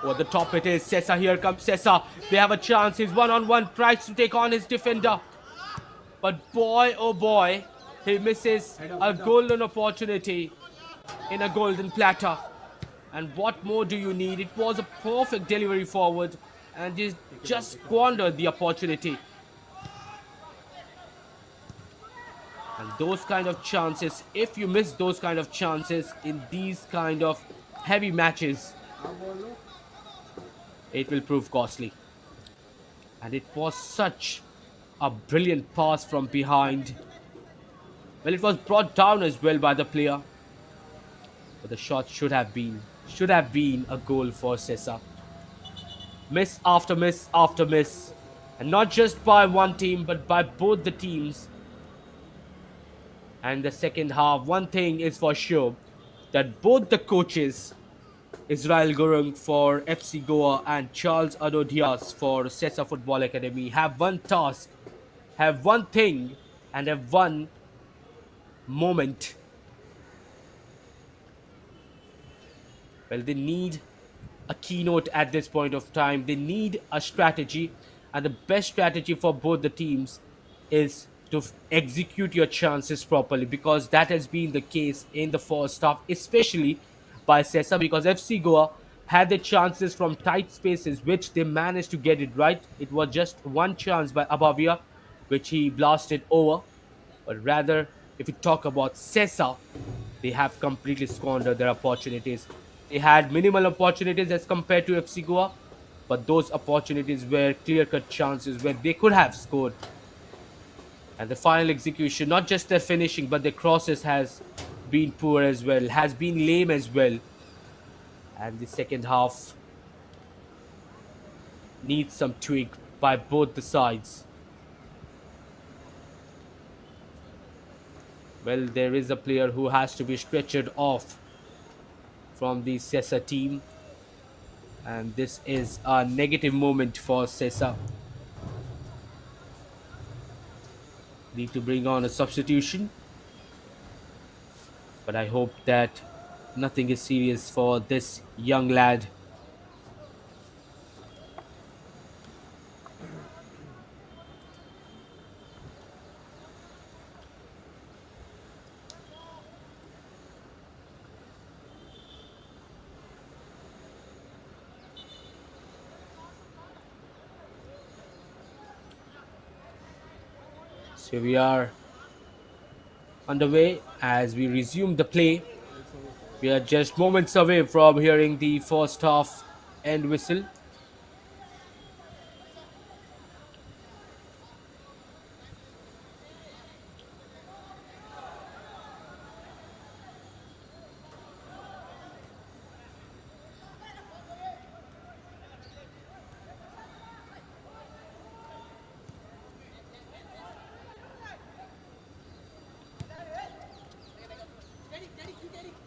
Over the top it is. Sesa, here comes Sesa. They have a chance. He's one-on-one. Tries to take on his defender. But boy, oh boy, he misses a golden opportunity in a golden platter. And what more do you need? It was a perfect delivery forward. And he just squandered the opportunity. And those kind of chances, if you miss those kind of chances in these kind of heavy matches, it will prove costly. And it was such a brilliant pass from behind. Well, it was brought down as well by the player, but the shot should have been a goal for Sesa. Miss after miss after miss, and not just by one team but by both the teams. And the second half, one thing is for sure, that both the coaches, Israel Gurung for FC Goa and Charles Ado Diaz for Sesa Football Academy, have one task, have one thing, and have one moment. Well, they need a keynote at this point of time. They need a strategy, and the best strategy for both the teams is to execute your chances properly, because that has been the case in the first half, especially by Sesa, because FC Goa had the chances from tight spaces, which they managed to get it right. It was just one chance by Abavia, which he blasted over. But rather, if we talk about Sesa, they have completely squandered their opportunities. They had minimal opportunities as compared to FC Goa, but those opportunities were clear cut chances where they could have scored. And the final execution, not just their finishing, but their crosses has been poor as well, has been lame as well. And the second half needs some tweak by both the sides. Well, there is a player who has to be stretchered off from the Sesa team, and this is a negative moment for Sesa. Need to bring on a substitution, but I hope that nothing is serious for this young lad. So we are underway as we resume the play. We are just moments away from hearing the first half end whistle.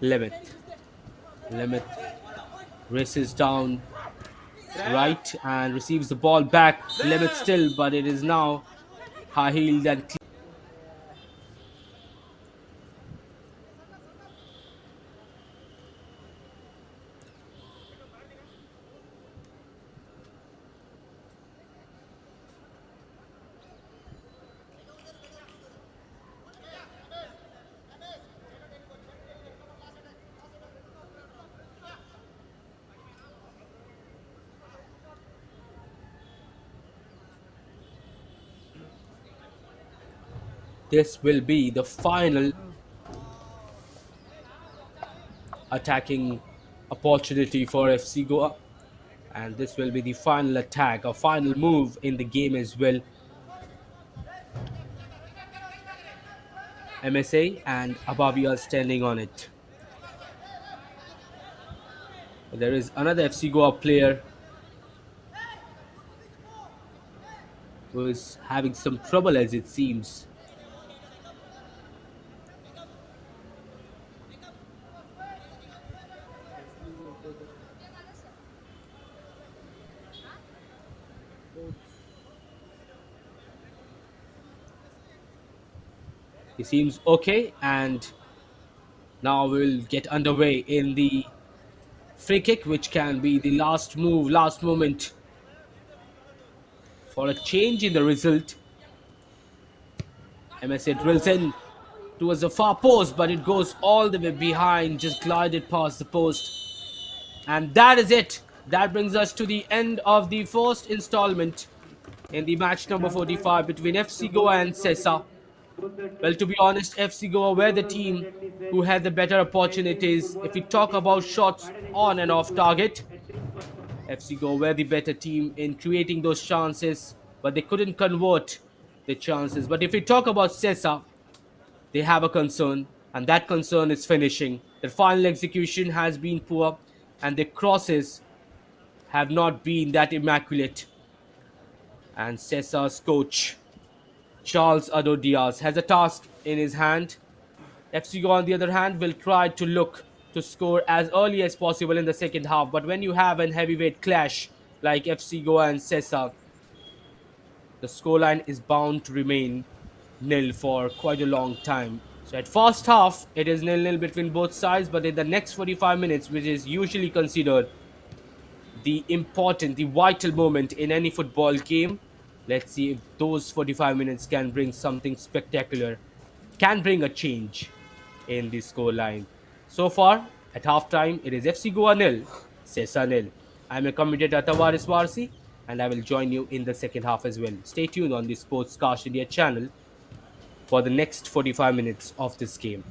Limit. Limit races down right and receives the ball back. Limit still, but it is now high heeled and clean. This will be the final attacking opportunity for FC Goa, and this will be the final attack, a final move in the game as well. MSA and Ababia standing on it. There is another FC Goa player who is having some trouble as it seems. He seems okay, and now we'll get underway in the free kick, which can be the last move, last moment for a change in the result. MSA drills in towards the far post, but it goes all the way behind, just glided past the post. And that is it. That brings us to the end of the first installment in the match number 45 between FC Goa and Sesa. Well, to be honest, FC Goa were the team who had the better opportunities. If we talk about shots on and off target, FC Goa were the better team in creating those chances, but they couldn't convert the chances. But if we talk about Sesa, they have a concern, and that concern is finishing. Their final execution has been poor, and their crosses have not been that immaculate. And Sesa's coach, Charles Ado Diaz, has a task in his hand. FC Goa, on the other hand, will try to look to score as early as possible in the second half. But when you have an heavyweight clash like FC Goa and Sesa, the scoreline is bound to remain nil for quite a long time. So at first half, it is nil-nil between both sides, but in the next 45 minutes, which is usually considered the important, the vital moment in any football game, let's see if those 45 minutes can bring something spectacular, can bring a change in the scoreline. So far, at halftime, it is FC Goa nil, Sesa nil. I'm a commentator Tavares Warsi, and I will join you in the second half as well. Stay tuned on the Sportscast India channel for the next 45 minutes of this game.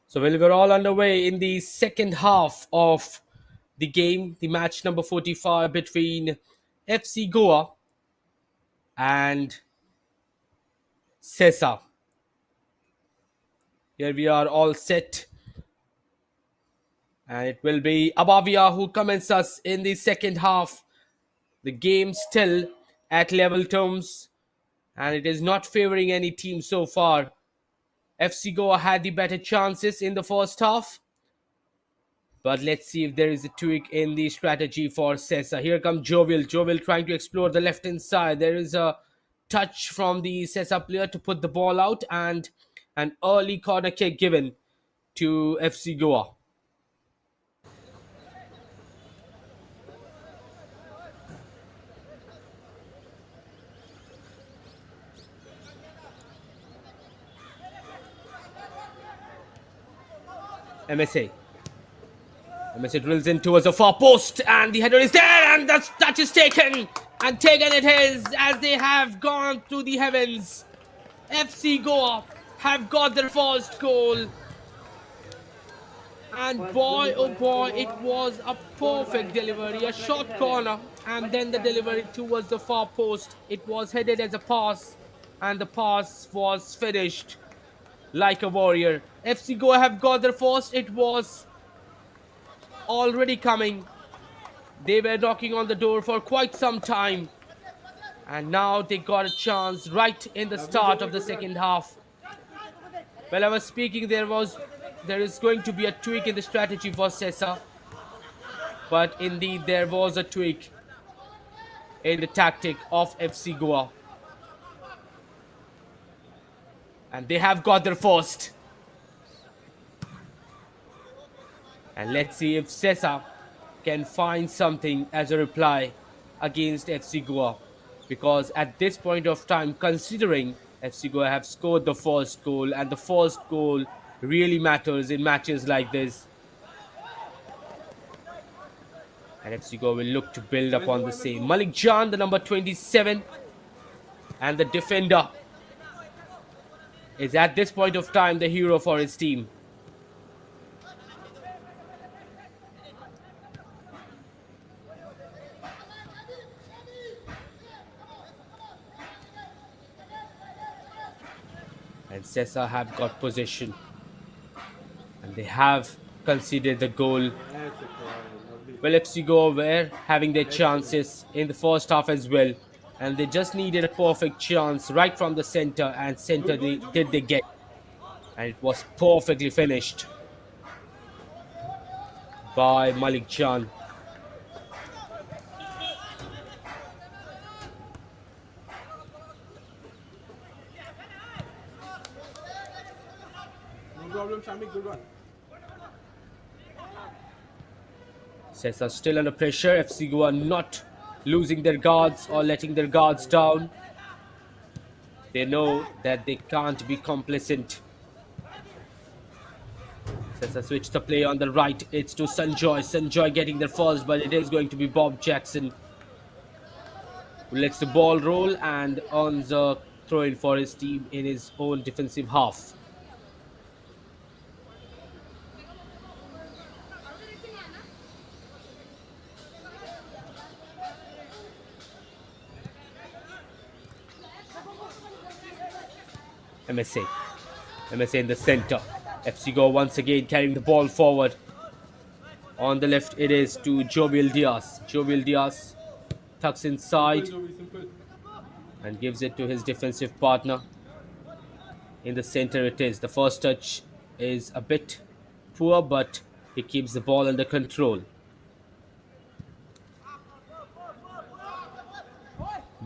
So we're all underway in the second half of the game, the match number 45 between FC Goa and Sesa. Here we are all set, and it will be Abavia who commences us in the second half. The game still at level terms, and it is not favoring any team so far. FC Goa had the better chances in the first half, but let's see if there is a tweak in the strategy for Sesa. Here comes Jovial. Jovial trying to explore the left hand side. There is a touch from the Sesa player to put the ball out, and an early corner kick given to FC Goa. MSA. MSA drills in towards the far post, and the header is there, and the touch is taken. And taken it is, as they have gone to the heavens. FC Goa have got their first goal. And boy, oh boy, it was a perfect delivery. A short corner, and then the delivery towards the far post. It was headed as a pass, and the pass was finished like a warrior. FC Goa have got their first. It was already coming. They were knocking on the door for quite some time, and now they got a chance right in the start of the second half. While I was speaking, there is going to be a tweak in the strategy for Sesa, but indeed there was a tweak in the tactic of FC Goa, and they have got their first. And let's see if Sesa can find something as a reply against FC Goa, because at this point of time, considering FC Goa have scored the first goal, and the first goal really matters in matches like this, and FC Goa will look to build upon the same. Malik Jan, the number 27, and the defender, is at this point of time the hero for his team. And Sesa have got possession, and they have conceded the goal. That's it, lovely. Well, FC Goa were having their chances in the first half as well, and they just needed a perfect chance right from the center, and center did they get, and it was perfectly finished by Malik Jan. No problem, Shami, good one. Sesa still under pressure. FC Goa not losing their guards or letting their guards down. They know that they can't be complacent. Sesa switch the play on the right. It's to Sanjoy. Sanjoy getting there first, but it is going to be Bob Jackson who lets the ball roll and earns a throw in for his team in his own defensive half. MSA. MSA in the center. FC Goa once again carrying the ball forward. On the left, it is to Jovial Diaz. Jovial Diaz tucks inside Simple. and gives it to his defensive partner. In the center, it is. The first touch is a bit poor, but he keeps the ball under control.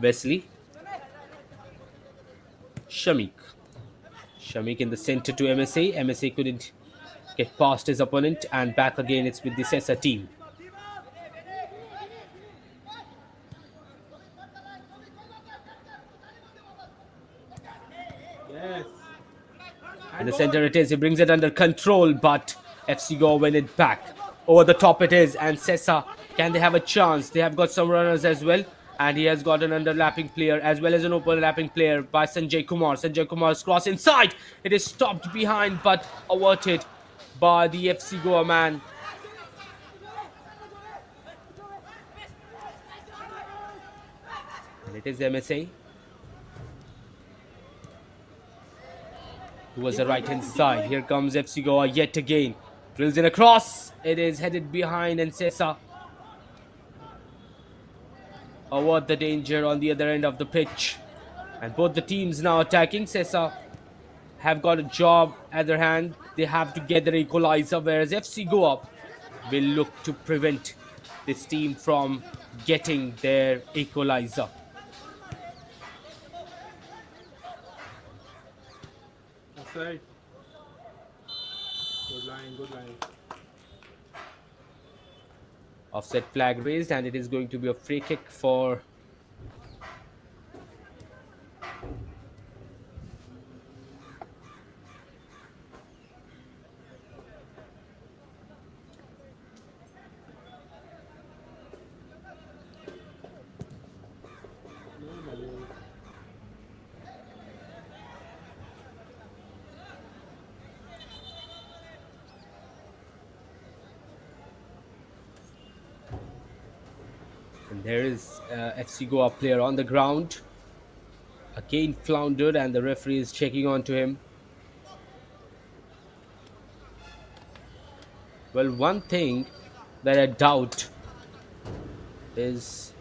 Wesley. Shamik. Shamik in the center to MSA. MSA couldn't get past his opponent, and back again it's with the Sesa team. Yes. In the center it is. He brings it under control, but FC Goa win it back. Over the top it is, and Sesa, can they have a chance? They have got some runners as well, and he has got an underlapping player as well as an overlapping player by Sanjay Kumar. Sanjay Kumar's cross inside. It is stopped behind but averted by the FC Goa man. And it is MSA towards the right hand side. Here comes FC Goa yet again. Drills in a cross. It is headed behind, and Sesa avoid the danger on the other end of the pitch. And both the teams now attacking. Sesa have got a job at their hand. They have to get their equalizer, whereas FC Goa will look to prevent this team from getting their equalizer. Offside. Good line, good line. Offset flag raised, and it is going to be a free kick for and there is FC Goa player on the ground. Again floundered, and the referee is checking on to him. Well, one thing that I doubt is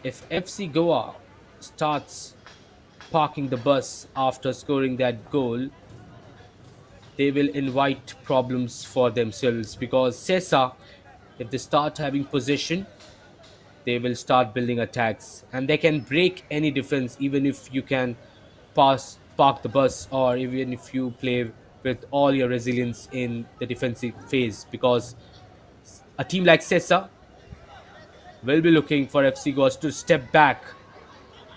if FC Goa starts parking the bus after scoring that goal, they will invite problems for themselves, because Sesa, if they start having possession, they will start building attacks, and they can break any defense even if you can park the bus, or even if you play with all your resilience in the defensive phase, because a team like Sesa will be looking for FC Goa to step back,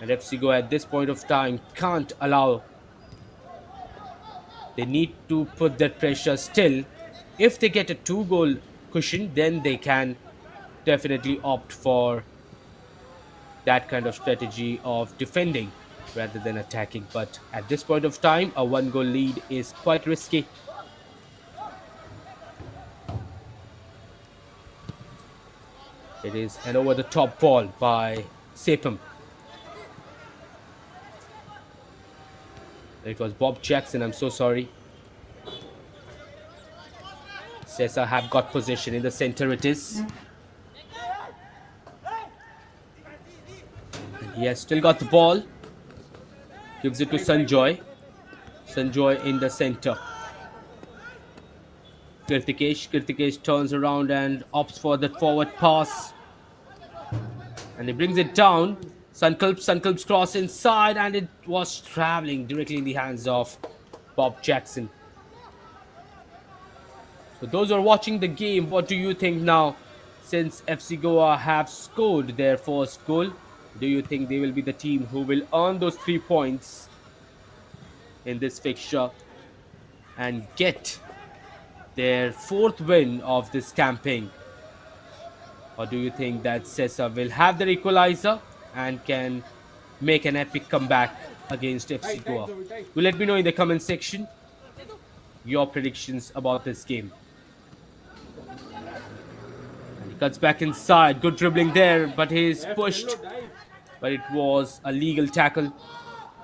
and FC Goa at this point of time can't allow. They need to put that pressure still. If they get a 2-goal cushion, then they can definitely opt for that kind of strategy of defending rather than attacking. But at this point of time, a 1-goal lead is quite risky. It is an over the top ball by Sepam. It was Bob Jackson, I'm so sorry. Sesa have got possession in the center, it is. And he has still got the ball. Gives it to Sanjoy. Sanjoy in the center. Kirtikesh turns around and opts for the forward pass. And he brings it down. Sankalp's cross inside, and it was traveling directly in the hands of Bob Jackson. So those who are watching the game, what do you think now? Since FC Goa have scored their first goal, do you think they will be the team who will earn those 3 points in this fixture and get their 4th win of this campaign? Or do you think that Sesa will have their equalizer and can make an epic comeback against FC Goa? Do let me know in the comment section your predictions about this game. And he cuts back inside. Good dribbling there, but he is pushed. But it was a legal tackle.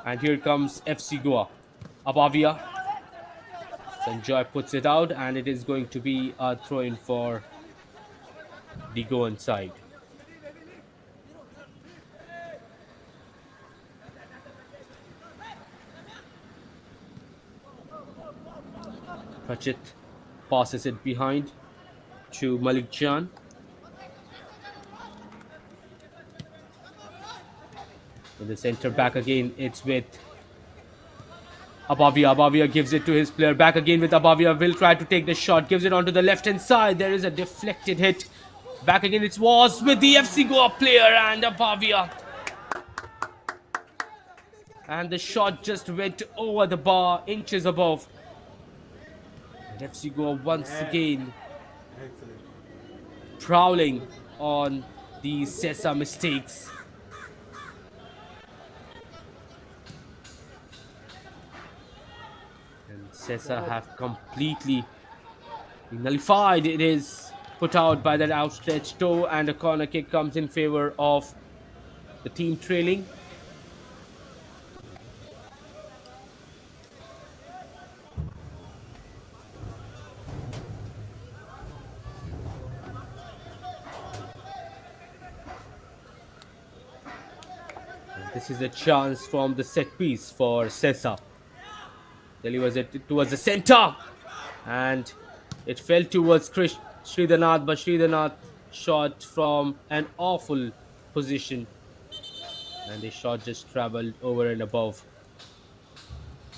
And here comes FC Goa. Abavia. Sanjoy puts it out, and it is going to be a throw-in for the Goan side. Prachit passes it behind to Malik Jan. In the center back again, it's with Abavia. Abavia gives it to his player. Back again with Abavia. Will try to take the shot. Gives it onto the left hand side. There is a deflected hit. Back again it was with the FC Goa player and Abavia. And the shot just went over the bar, inches above. And FC Goa once again prowling on the Sesa mistakes. And Sesa have completely nullified. It is put out by that outstretched toe, and a corner kick comes in favor of the team trailing. And this is a chance from the set piece for Sesa. Delivers it towards the center, and it fell towards Sridharnath, but Sridharnath shot from an awful position, and the shot just traveled over and above.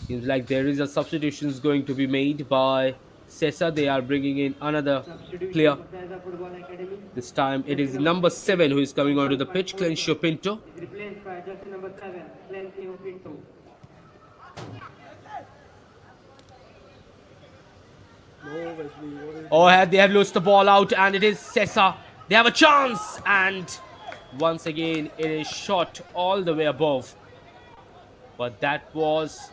Seems like there is a substitutions going to be made by Sesa. They are bringing in another Substitution player. for Sesa Football Academy. This time it is number 7 who is coming onto the pitch, Clencio Pinto. Is replaced by jersey number 7, Clencio Pinto. No, Wesley. What is Oh, they have lost the ball out, and it is Sesa. They have a chance, and once again it is shot all the way above. But that was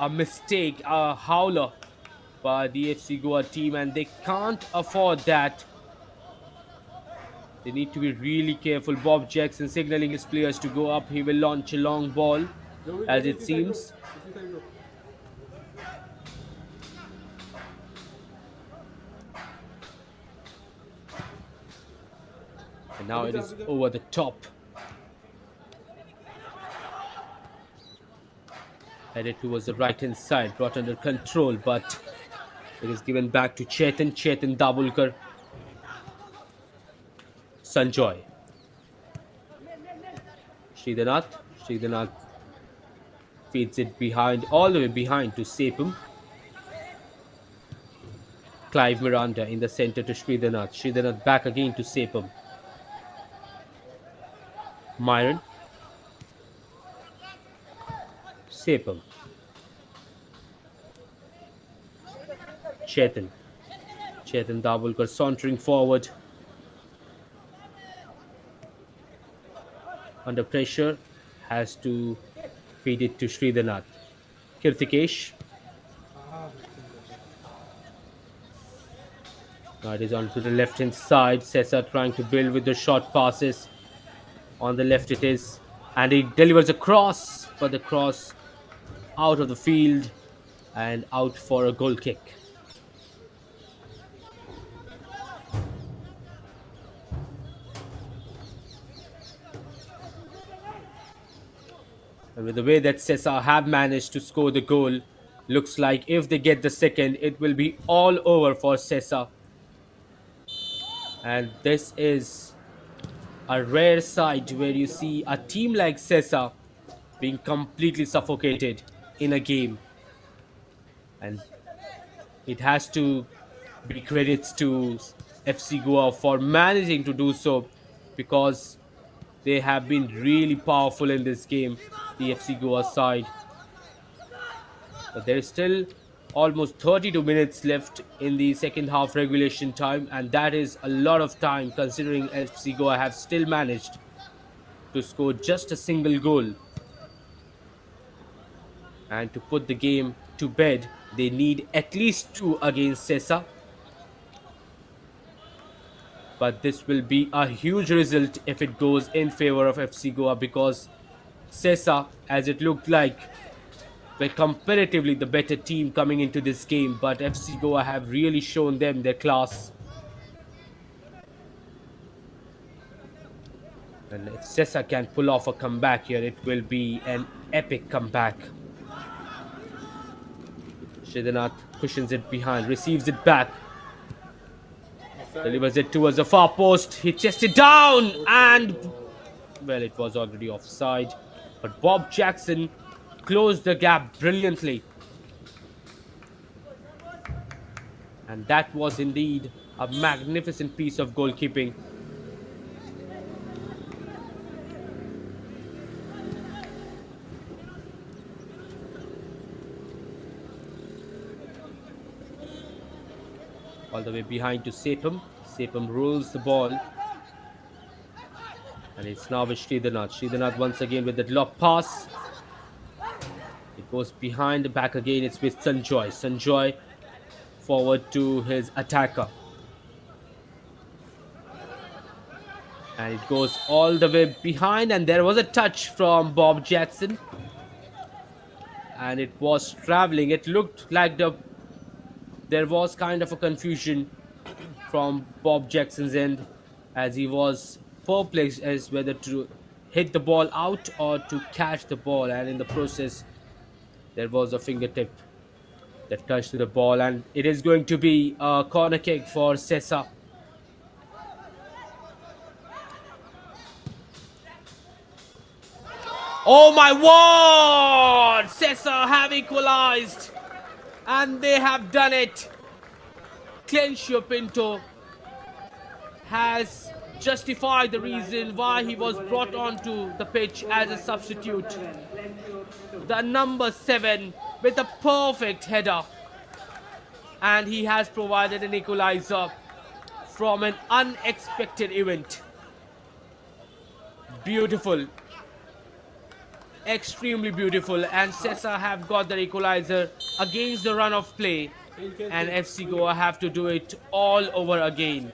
a mistake, a howler by the FC Goa team, and they can't afford that. They need to be really careful. Bob Jackson signaling his players to go up. He will launch a long ball, No, as no, it this side, bro. seems. This side, bro. And now it is over the top. Headed towards the right hand side, brought under control, but it is given back to Chetan Dabulkar. Sanjoy. Sridhanath feeds it behind, all the way behind to Sepum. Clive Miranda in the center to Sridhanath back again to Sepum. Myron. Sepum. Chetan Dabulkar sauntering forward. Under pressure, has to feed it to Sridhanath. Kirtikesh. Now it is onto the left hand side. Sesa trying to build with the short passes. On the left it is. And he delivers a cross, but the cross out of the field and out for a goal kick. And with the way that Sesa have managed to score the goal, looks like if they get the second, it will be all over for Sesa. And this is a rare sight where you see a team like Sesa being completely suffocated in a game. And it has to be credits to FC Goa for managing to do so, because they have been really powerful in this game, the FC Goa side. But there is still almost 32 minutes left in the second half regulation time, and that is a lot of time considering FC Goa have still managed to score just a single goal. And to put the game to bed, they need at least 2 against Sesa. But this will be a huge result if it goes in favor of FC Goa, because Sesa, as it looked like, were comparatively the better team coming into this game, but FC Goa have really shown them their class. And if Sesa can pull off a comeback here, it will be an epic comeback. Sridhanath cushions it behind, receives it back, delivers it towards the far post. He chests it down, and well, it was already offside. But Bob Jackson closed the gap brilliantly. And that was indeed a magnificent piece of goalkeeping. All the way behind to Sepum. Sepum rolls the ball. And it's now with Sridhanath. Sridhanath once again with that lob pass. It Goes behind, back again. It's with Sanjoy. Sanjoy forward to his attacker. And it goes all the way behind, and there was a touch from Bob Jackson. And it was traveling. It looked like there was kind of a confusion from Bob Jackson's end, as he was perplexed as whether to hit the ball out or to catch the ball, and in the process there was a fingertip that touched the ball, and it is going to be a corner kick for Sesa. Oh my word! Sesa have equalized, and they have done it. Clencio Pinto has justified the reason why he was brought onto the pitch as a substitute. The number 7 with a perfect header, and he has provided an equalizer from an unexpected event. Beautiful, extremely beautiful, and Sesa have got the equalizer against the run of play, and FC Goa have to do it all over again.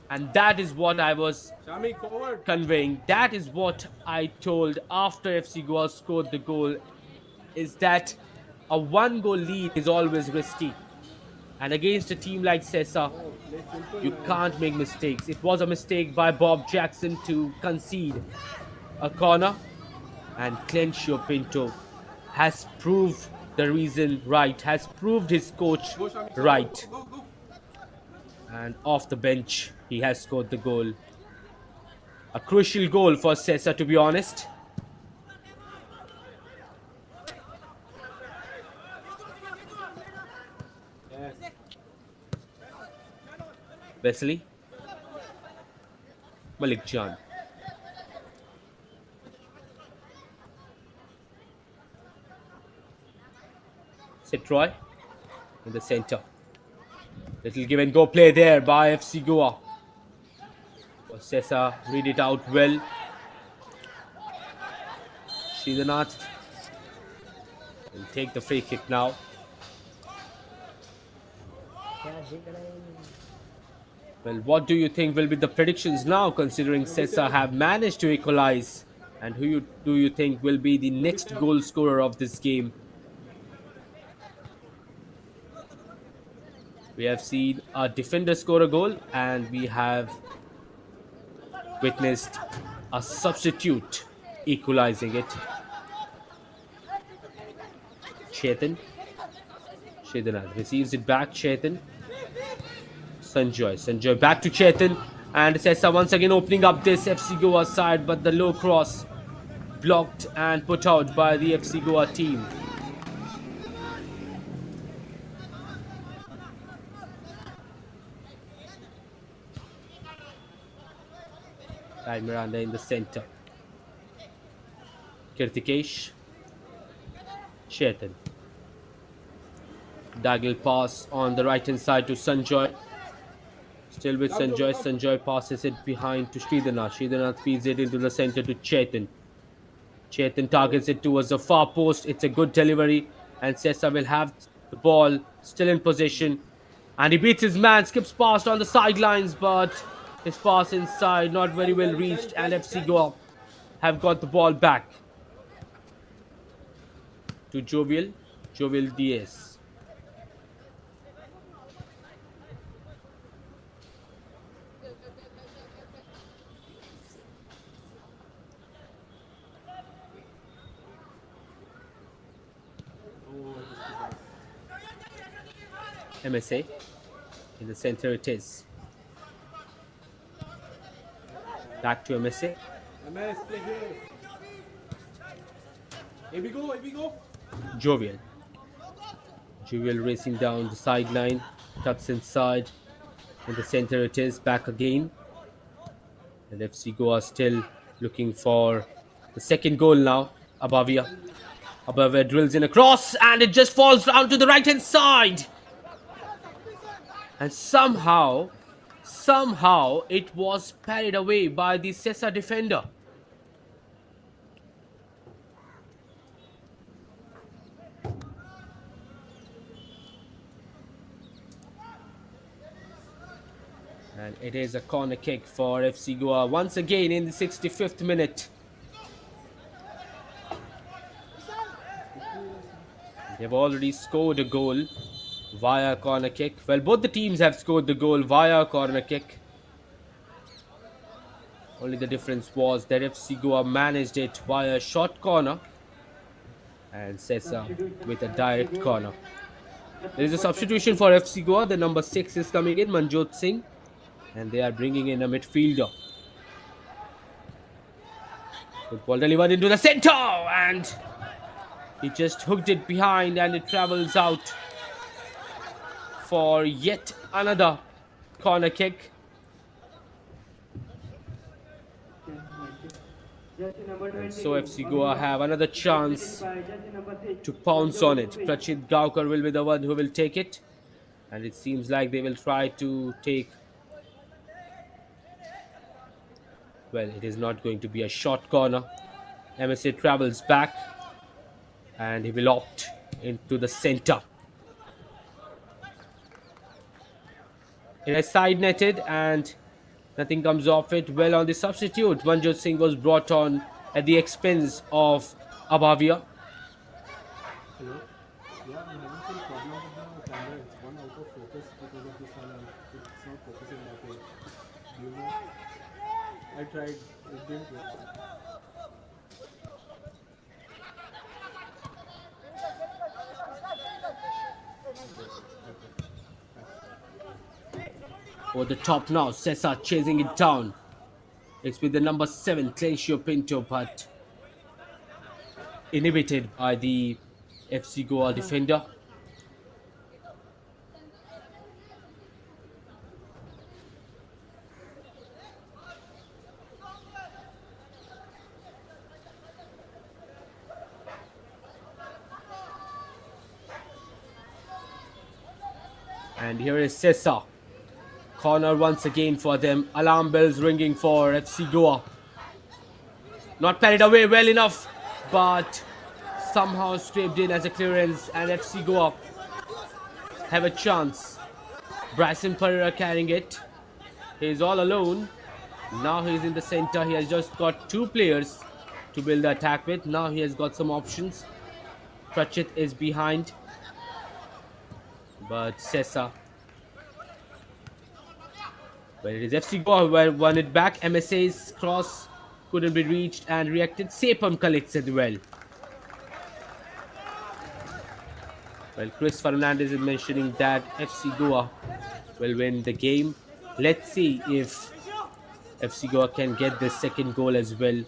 And that is what I was Shami, forward. conveying. That is what I told after FC Goa scored the goal, is that a 1-goal lead is always risky. And against a team like Sesa, you can't make mistakes. It was a mistake by Bob Jackson to concede a corner, and Clencio Pinto has proved the reason right, has proved his coach Go, Shami, right. Go, go. And off the bench, he has scored the goal. A crucial goal for Sesa, to be honest. Yes. Wesley. Malik Jan. Troy in the center. Little give and go play there by FC Goa. Sesa read it out well. Shidanath will take the free kick now. Well, what do you think will be the predictions now, considering Sesa have managed to equalize? And who do you think will be the next goal scorer of this game? We have seen a defender score a goal, and we have witnessed a substitute equalizing it. Chetan. Shedanath receives it back. Chetan. Sanjoy back to Chetan, and Sesa once again opening up this FC Goa side, but the low cross blocked and put out by the FC Goa team. Miranda in the center. Kirtikesh. Chetan. Diagonal pass on the right hand side to Sanjoy. Still with Sanjoy. Sanjoy passes it behind to Sridhanath. Sridhanath feeds it into the center to Chetan. Chetan targets it towards the far post. It's a good delivery, and Sesa will have the ball still in possession. And he beats his man, skips past on the sidelines, but his pass inside, not very well reached, and FC Goa have got the ball back to Jovial Diaz. MSA in the center it is. Back to MSA. MS, play here. Here we go, here we go. Jovial racing down the sideline, tucks inside. In the center it is, back again. And FC Goa still looking for the second goal now. Abavia drills in a cross, and it just falls down to the right hand side. And somehow it was parried away by the Sesa defender. And it is a corner kick for FC Goa once again in the 65th minute. They've already scored a goal via corner kick. Well, both the teams have scored the goal via corner kick. Only the difference was that FC Goa managed it via short corner and Sesa with a direct corner. There is a substitution for FC Goa. The number 6 is coming in, Manjot Singh, and they are bringing in a midfielder. Football delivered into the center, and he just hooked it behind, and it travels out for yet another corner kick. And so FC Goa have another chance to pounce on it. Prachit Gaukar will be the one who will take it, and it seems like they will try to take. Well, it is not going to be a short corner. MSA travels back, and he will opt into the center. It is side netted, and nothing comes off it. Well, on the substitute, Manjot Singh was brought on at the expense of Abhavia. Hello? Yeah, I'm having some problem with the camera. It's gone out of focus because of the sun and it's not focusing that way. Do you know? I tried. It didn't work. Over the top now, Sesa chasing it down. It's with the number 7, Clencio Pinto, but inhibited by the FC Goa defender. And here is Sesa. Corner once again for them. Alarm bells ringing for FC Goa. Not parried away well enough, but somehow scraped in as a clearance, and FC Goa have a chance. Bryson Pereira carrying it. He's all alone. Now he's in the center. He has just got 2 players to build the attack with. Now he has got some options. Prachit is behind, but Sesa. Well, it is FC Goa who won it back. MSA's cross couldn't be reached and reacted. Sepam collects it well. Well, Chris Fernandez is mentioning that FC Goa will win the game. Let's see if FC Goa can get the second goal as well.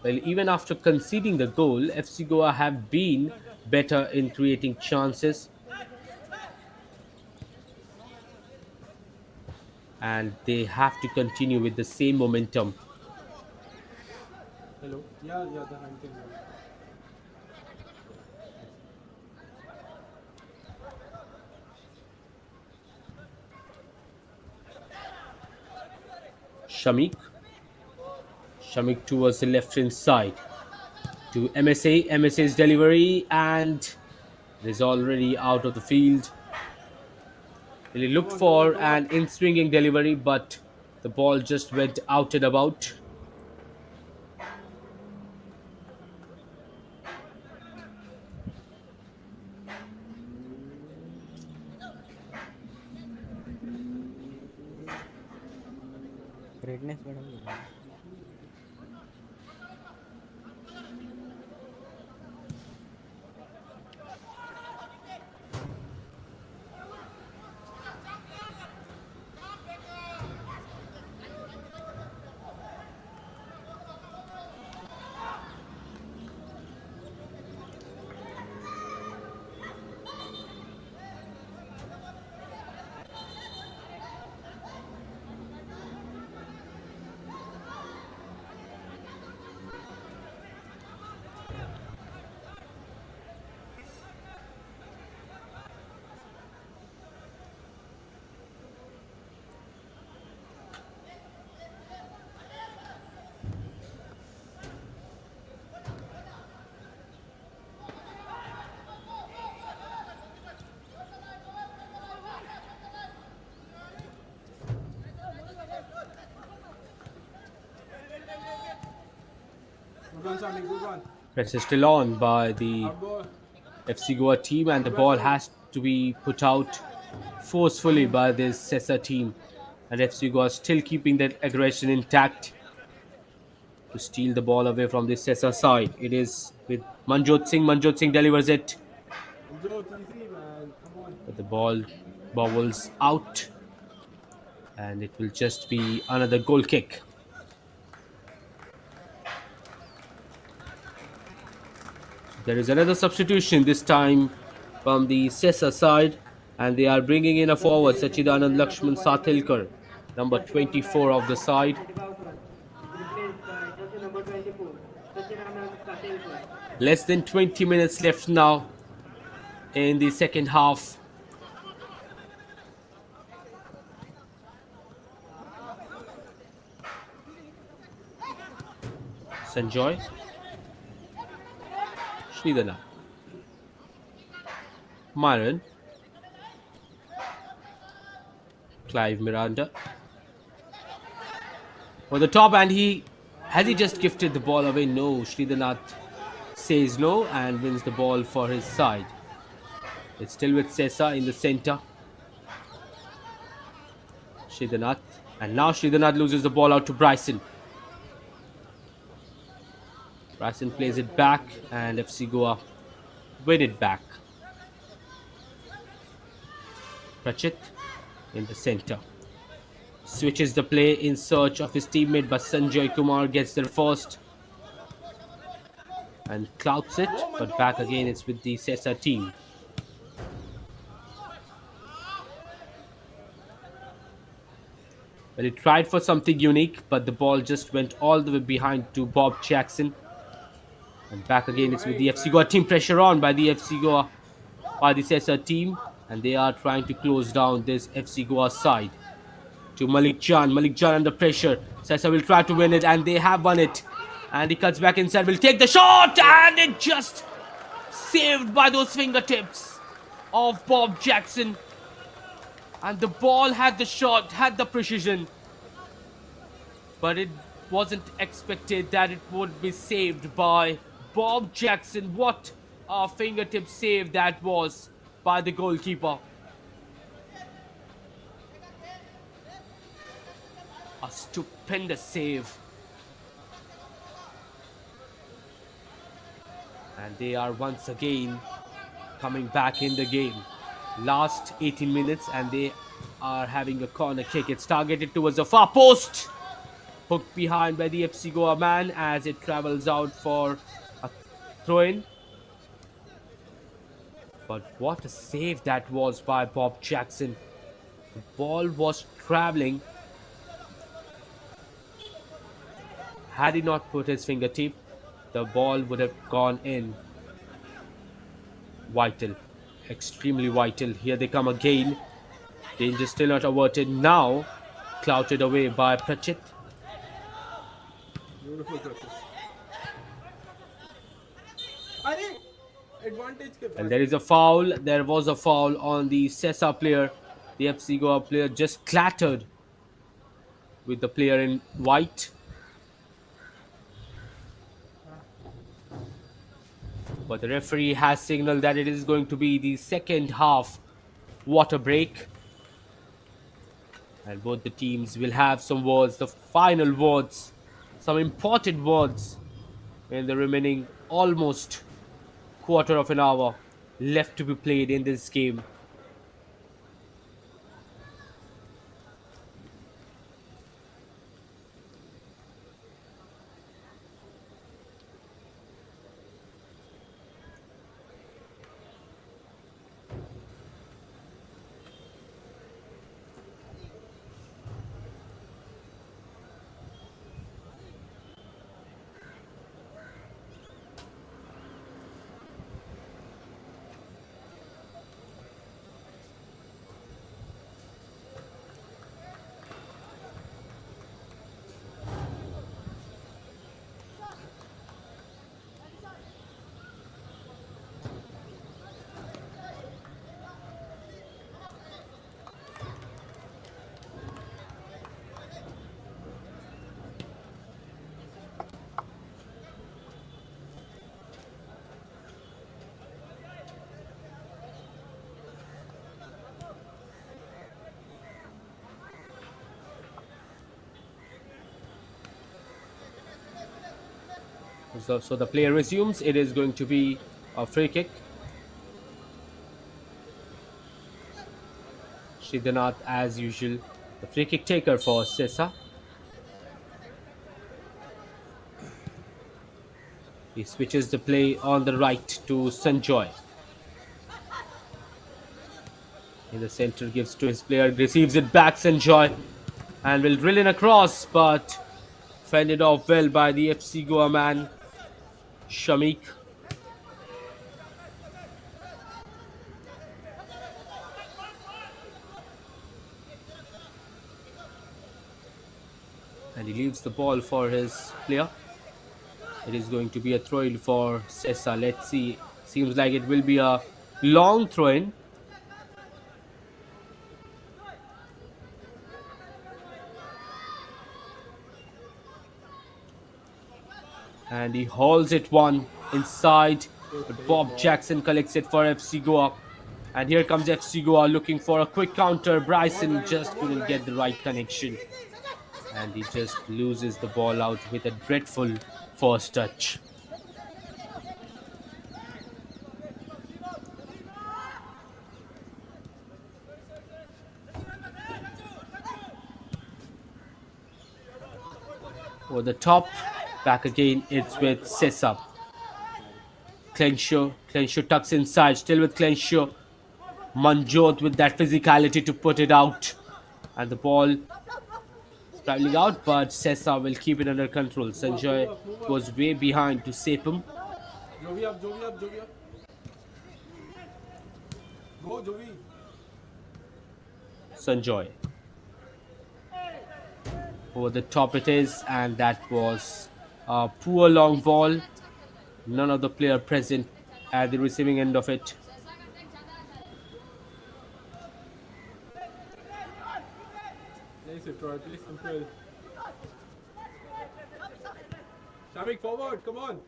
Well, even after conceding the goal, FC Goa have been better in creating chances. And they have to continue with the same momentum. Hello? Yeah, the hand can work. Shamik towards the left hand side to MSA's delivery, and it is already out of the field. He looked for an in-swinging delivery, but the ball just went out and about. Brightness बढ़ाओगे Good one, Sami. Good one. Pressure still on by the Out ball. FC Goa team, and the Good one, ball Sami. has to be put out forcefully by this Sesa team. And FC Goa still keeping that aggression intact to steal the ball away from the Sesa side. It is with Manjot Singh. Manjot Singh delivers it, Joe, easy, man. Come on. but the ball bobbles out, and it will just be another goal kick. There is another substitution, this time from the Sesa side, and they are bringing in a forward, Sachidanand Lakshman Sathilkar, number 24 of the side. Replaced by jersey number 24, Sachin Katilkar. Less than 20 minutes left now in the second half. Sanjoy, Sridhana, Myron, Clive Miranda. For the top, and he just gifted the ball away? No, Sridhanath says no and wins the ball for his side. It's still with Sesa in the center. Sridhanath, and now Sridhanath loses the ball out to Bryson. Bryson plays it back, and FC Goa win it back. Prachit in the center. Switches the play in search of his teammate, but Sanjay Kumar gets there first and clouts it, but back again it's with the Sesa team. Well, he tried for something unique, but the ball just went all the way behind to Bob Jackson. And back again it's with the FC Goa team. Pressure on by the FC Goa, by the Sesa team, and they are trying to close down this FC Goa side. To Malik Jan. Malik Jan under pressure. Sesa will try to win it, and they have won it. And he cuts back inside, will take the shot, and it just saved by those fingertips of Bob Jackson. And the ball had the shot, had the precision, but it wasn't expected that it would be saved by Bob Jackson. What a fingertip save that was by the goalkeeper. A stupendous save. And they are once again coming back in the game. Last 18 minutes, and they are having a corner kick. It's targeted towards the far post. Hooked behind by the FC Goa man as it travels out for a throw-in. But what a save that was by Bob Jackson. The ball was traveling. Had he not put his fingertip, the ball would have gone in. Vital. Extremely vital. Here they come again. Danger still not averted. Now clouted away by Prachit. Beautiful practice. Arey! Advantage ke And baad. there is a foul. There was a foul on the Sesa player. The FC Goa player just clattered with the player in white. But the referee has signaled that it is going to be the second half water break. And both the teams will have some words, the final words, some important words in the remaining almost quarter of an hour left to be played in this game. So the player resumes. It is going to be a free kick. Sridhanath, as usual, the free kick taker for Sesa. He switches the play on the right to Sanjoy. In the center, gives to his player, receives it back, Sanjoy, and will drill in across, but fended off well by the FC Goa man, Shamik. And he leaves the ball for his player. It is going to be a throw in for Sesa. Let's see. Seems like it will be a long throw in. And he hauls it one inside. But Bob Jackson collects it for FC Goa. And here comes FC Goa looking for a quick counter. Bryson just couldn't get the right connection. And he just loses the ball out with a dreadful first touch. Over the top, back again, it's with Sesa. Clenshaw tucks inside, still with Clenshaw. Manjot with that physicality to put it out. And the ball traveling out, but Sesa will keep it under control. Sanjay was way behind to Sepam. Jovi up, Jovi up, Jovi up. Go, Jovi. Sanjoy. Over the top it is, and that was a poor long ball. None of the player present at the receiving end of it. Place it, Troy. Place control. Shamik, forward. Come on.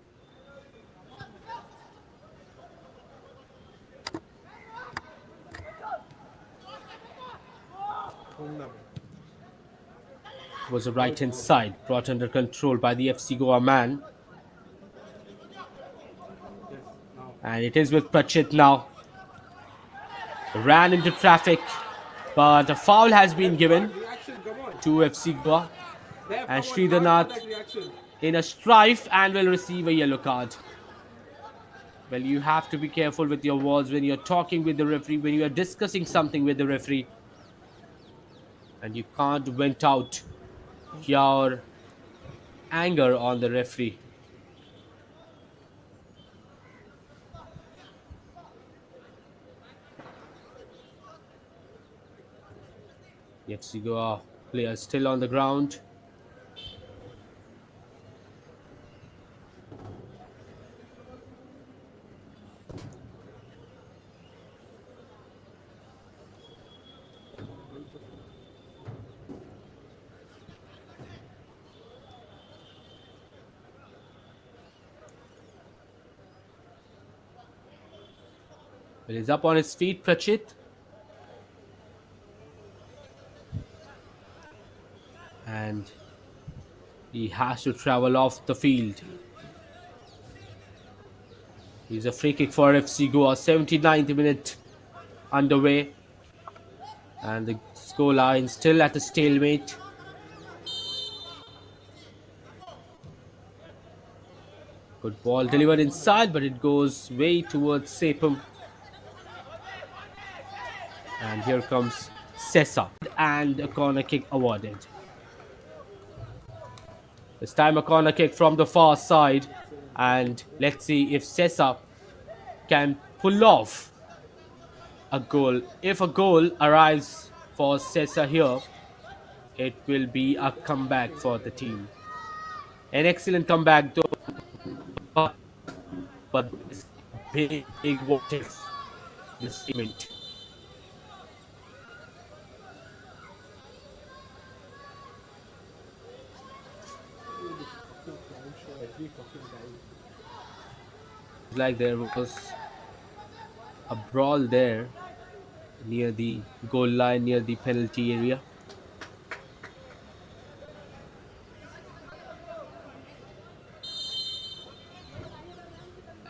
Was the right hand side brought under control by the FC Goa man. Yes, now. And it is with Prachit now. Ran into traffic, but a foul has been given Reaction, come on. to FC Goa. Left, And come on, Sridhanath counter-attack reaction. in a strife and will receive a yellow card. Well, you have to be careful with your words when you're talking with the referee, when you are discussing something with the referee. And you can't vent out your anger on the referee. The FC Goa player still on the ground. Well, he's up on his feet, Prachit. And he has to travel off the field. He's a free kick for FC Goa. 79th minute underway. And the score line still at a stalemate. Good ball delivered inside, but it goes way towards Sepam. And here comes Sesa. And a corner kick awarded. This time a corner kick from the far side. And let's see if Sesa can pull off a goal. If a goal arrives for Sesa here, it will be a comeback for the team. An excellent comeback though. But this big what if this event. Every fucking time. Like there was a brawl there near the goal line, near the penalty area.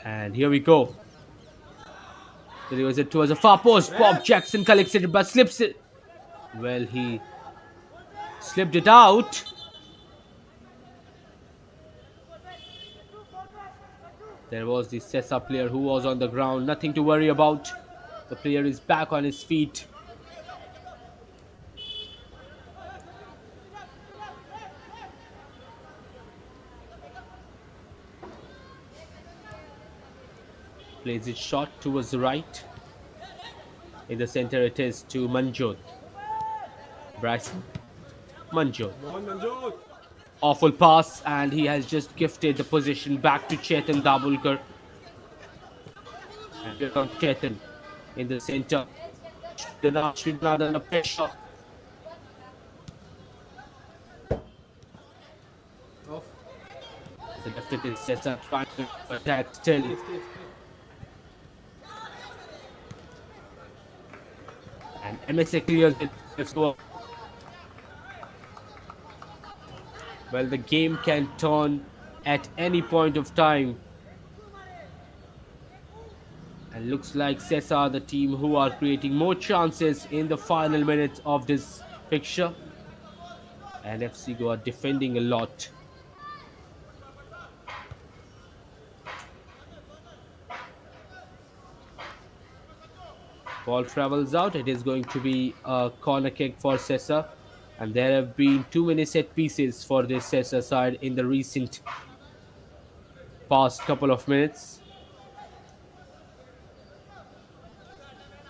And here we go. Delivers it towards a far post. Bob Jackson collects it but slips it. Well, he slipped it out. There was the Sesa player who was on the ground. Nothing to worry about. The player is back on his feet. Plays it short towards the right. In the center it is to Manjot. Bryson. Manjot. Awful pass, and he has just gifted the position back to Chetan Dabulkar. And here comes Chetan in the center. Sridhar under pressure. Off. The left is Sesa trying to attack still. And MSA clears it. Let's go. Well, the game can turn at any point of time. And looks like Sesa are the team who are creating more chances in the final minutes of this fixture. And FC Goa defending a lot. Ball travels out. It is going to be a corner kick for Sesa. And there have been too many set pieces for this Sesa side in the recent past couple of minutes.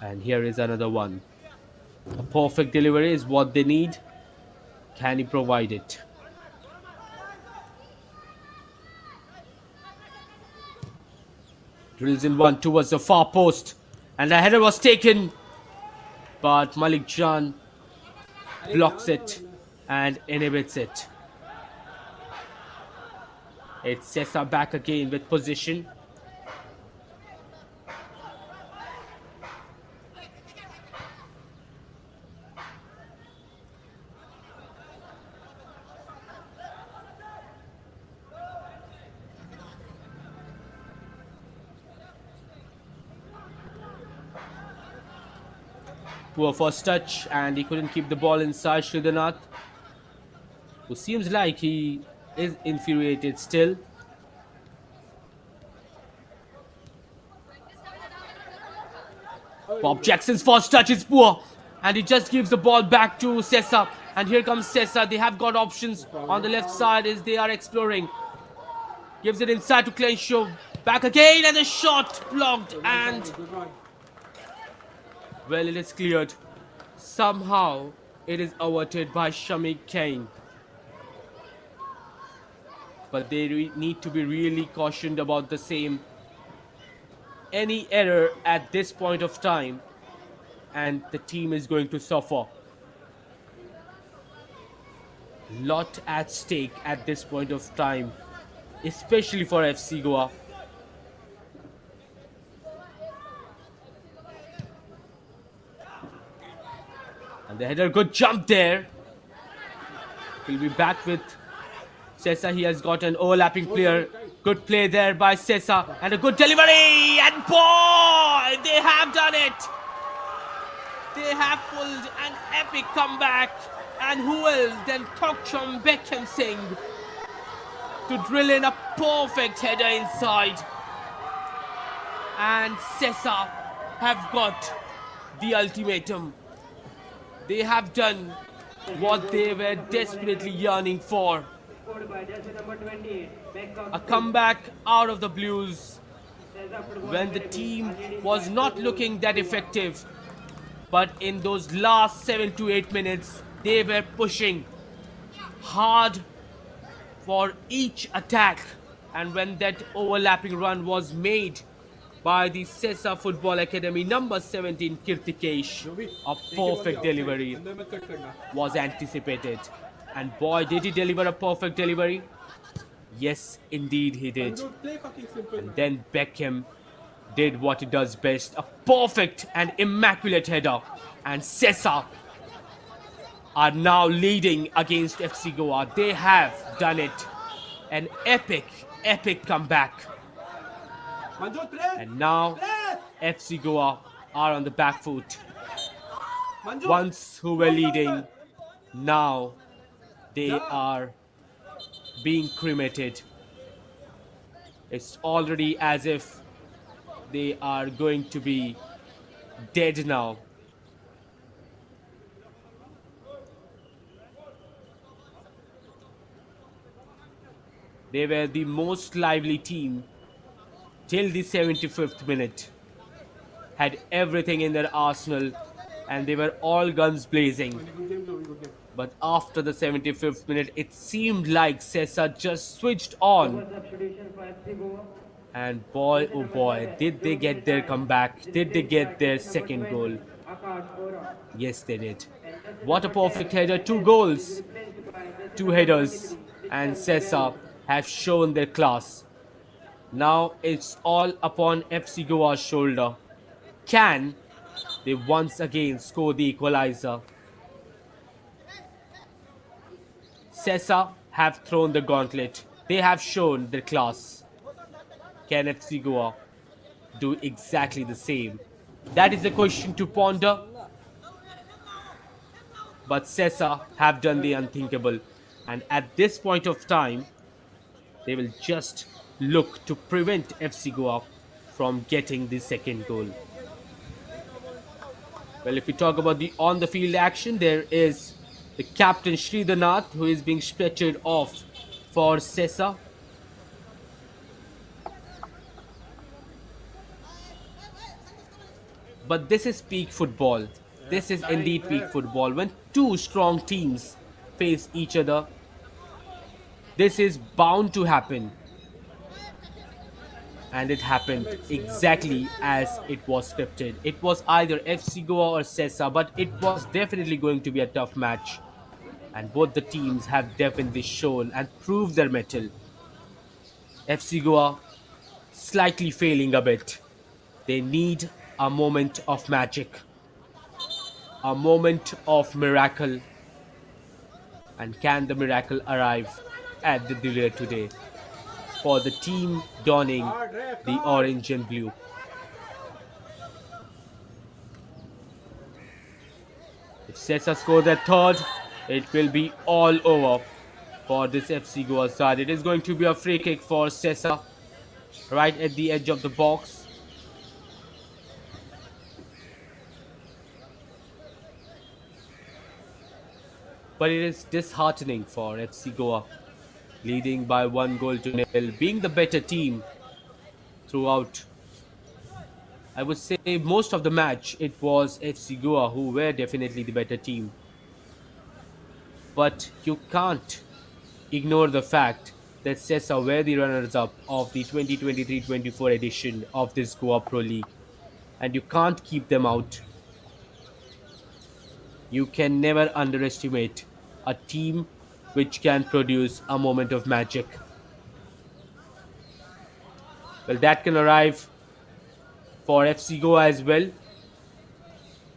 And here is another one. A perfect delivery is what they need. Can he provide it? Drills in one towards the far post. And the header was taken. But Malik Jan blocks it and inhibits it. It's Sesa back again with position. Poor first touch, and he couldn't keep the ball inside. Sridhar, who seems like he is infuriated still. Bob Jackson's first touch is poor, and he just gives the ball back to Sesa. And here comes Sesa. They have got options on the left side as they are exploring. Gives it inside to Clenshaw. Back again, and the shot blocked. And well, it is cleared. Somehow, it is averted by Shamik Kane. But they need to be really cautioned about the same. Any error at this point of time, and the team is going to suffer. Lot at stake at this point of time, especially for FC Goa. And the header, good jump there. He'll be back with Sesa. He has got an overlapping player. Good play there by Sesa. And a good delivery. And boy, they have done it. They have pulled an epic comeback. And who else than Tokcham Beckham Singh to drill in a perfect header inside. And Sesa have got the ultimatum. They have done what they were desperately yearning for. A comeback out of the blues when the team was not looking that effective. But in those last 7 to 8 minutes, they were pushing hard for each attack. And when that overlapping run was made by the Sesa Football Academy number 17 Kirtikesh, a perfect delivery was anticipated. And boy, did he deliver a perfect delivery. Yes, indeed he did. And then Beckham did what he does best, a perfect and immaculate header. And Sesa are now leading against FC Goa. They have done it. An epic, epic comeback. Manju, press! And now Press! FC Goa are on the back foot. Manju! Once who were Close the leading, window. now they Yeah. are being cremated. It's already as if they are going to be dead now. They were the most lively team till the 75th minute, had everything in their arsenal, and they were all guns blazing. Good game, Joey, good game. But after the 75th minute, it seemed like Sesa just switched on. Double substitution for FC Goa. And boy, Jersey oh number boy, 10, did they get their 2 comeback? Did they Displaced by get their jersey number second goal? 20, Akash Ora. Yes, they did. And jersey What a number 10, perfect header. Two SS, is goals, replaced by jersey two number headers. 23, And Victor Sesa Guerrero. have shown their class. Now it's all upon FC Goa's shoulder. Can they once again score the equalizer? Sesa have thrown the gauntlet. They have shown their class. Can FC Goa do exactly the same? That is the question to ponder. But Sesa have done the unthinkable. And at this point of time, they will just look to prevent FC Goa from getting the second goal. Well, if we talk about the on the field action, there is the captain Sridharnath who is being stretchered off for Sesa. But this is peak football. This is indeed peak football. When two strong teams face each other, this is bound to happen. And it happened exactly as it was scripted. It was either FC Goa or Sesa, but it was definitely going to be a tough match. And both the teams have definitely shown and proved their mettle. FC Goa slightly failing a bit. They need a moment of magic, a moment of miracle. And can the miracle arrive at the delay today for the team donning the orange and blue? If Sesa score their third, it will be all over for this FC Goa side. It is going to be a free kick for Sesa right at the edge of the box. But it is disheartening for FC Goa, leading by 1-0, being the better team throughout. I would say most of the match it was FC Goa who were definitely the better team. But you can't ignore the fact that Sesa were the runners-up of the 2023-24 edition of this Goa Pro League. And you can't keep them out. You can never underestimate a team which can produce a moment of magic. Well, that can arrive for FC Goa as well,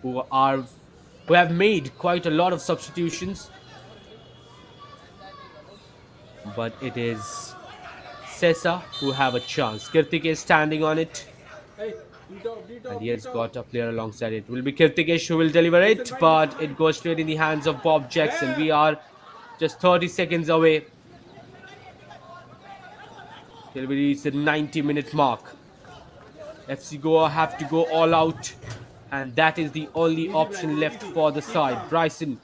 who have made quite a lot of substitutions. But it is Sesa who have a chance. Kirtik is standing on it, Hey, D-top, and he has got a player alongside it. Will be Kirtikesh who will deliver it, but it goes straight in the hands of Bob Jackson. We are just 30 seconds away till we reach the 90-minute mark. FC Goa have to go all out, and that is the only option left for the side. Bryson.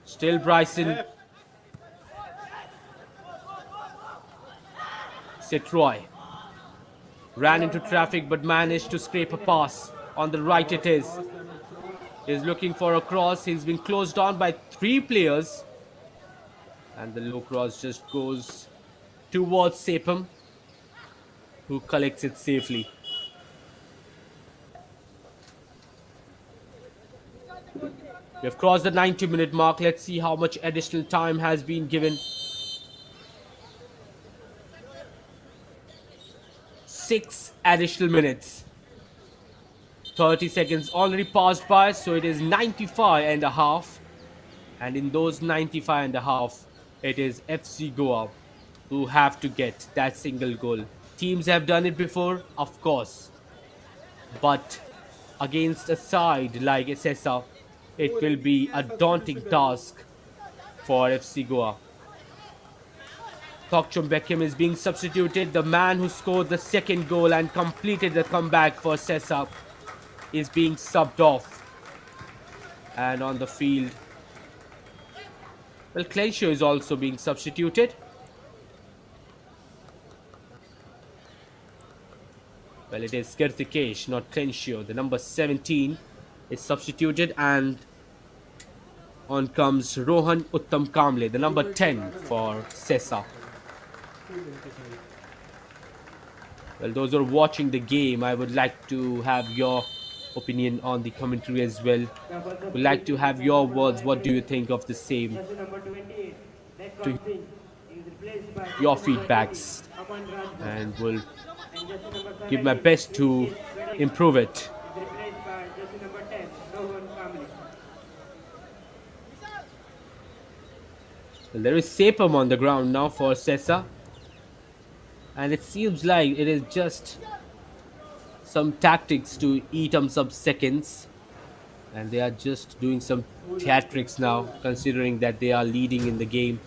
Still Bryson. Setroy ran into traffic but managed to scrape a pass. On the right it is. He's looking for a cross. He's been closed on by three players. And the low cross just goes towards Sepam, who collects it safely. We have crossed the 90-minute mark. Let's see how much additional time has been given. 6 additional minutes. 30 seconds already passed by, so it is 95 and a half. And in those 95 and a half, it is FC Goa who have to get that single goal. Teams have done it before, of course, but against a side like Sesa, it वो will referee be है a daunting substitution कर रहे task for FC Goa. Tokchum Beckham is being substituted. The man who scored the second goal and completed the comeback for Sesa is being subbed off. And on the field, well, Clenshaw is also being substituted. Well, it is Kirtikesh, not Clenshaw. The number 17 is substituted, and on comes Rohan Uttam Kamble, the number 10 for Sesa. Full इनके side Well, those who are watching the game, I would like to have your opinion on the commentary as well. Would like to have your words. What do you think of the same? Jersey number 28, that To comes in. He is replaced by your jersey number 18, feedbacks, Aman Rajput. and will And jersey number give my 17, best to Vedek, improve it. is replaced by jersey number 10, Rohan Kamli. Well, there is Sepam on the ground now for Sesa, and it seems like it is just some tactics to eat up some seconds, and they are just doing some theatrics now, considering that they are leading in the game.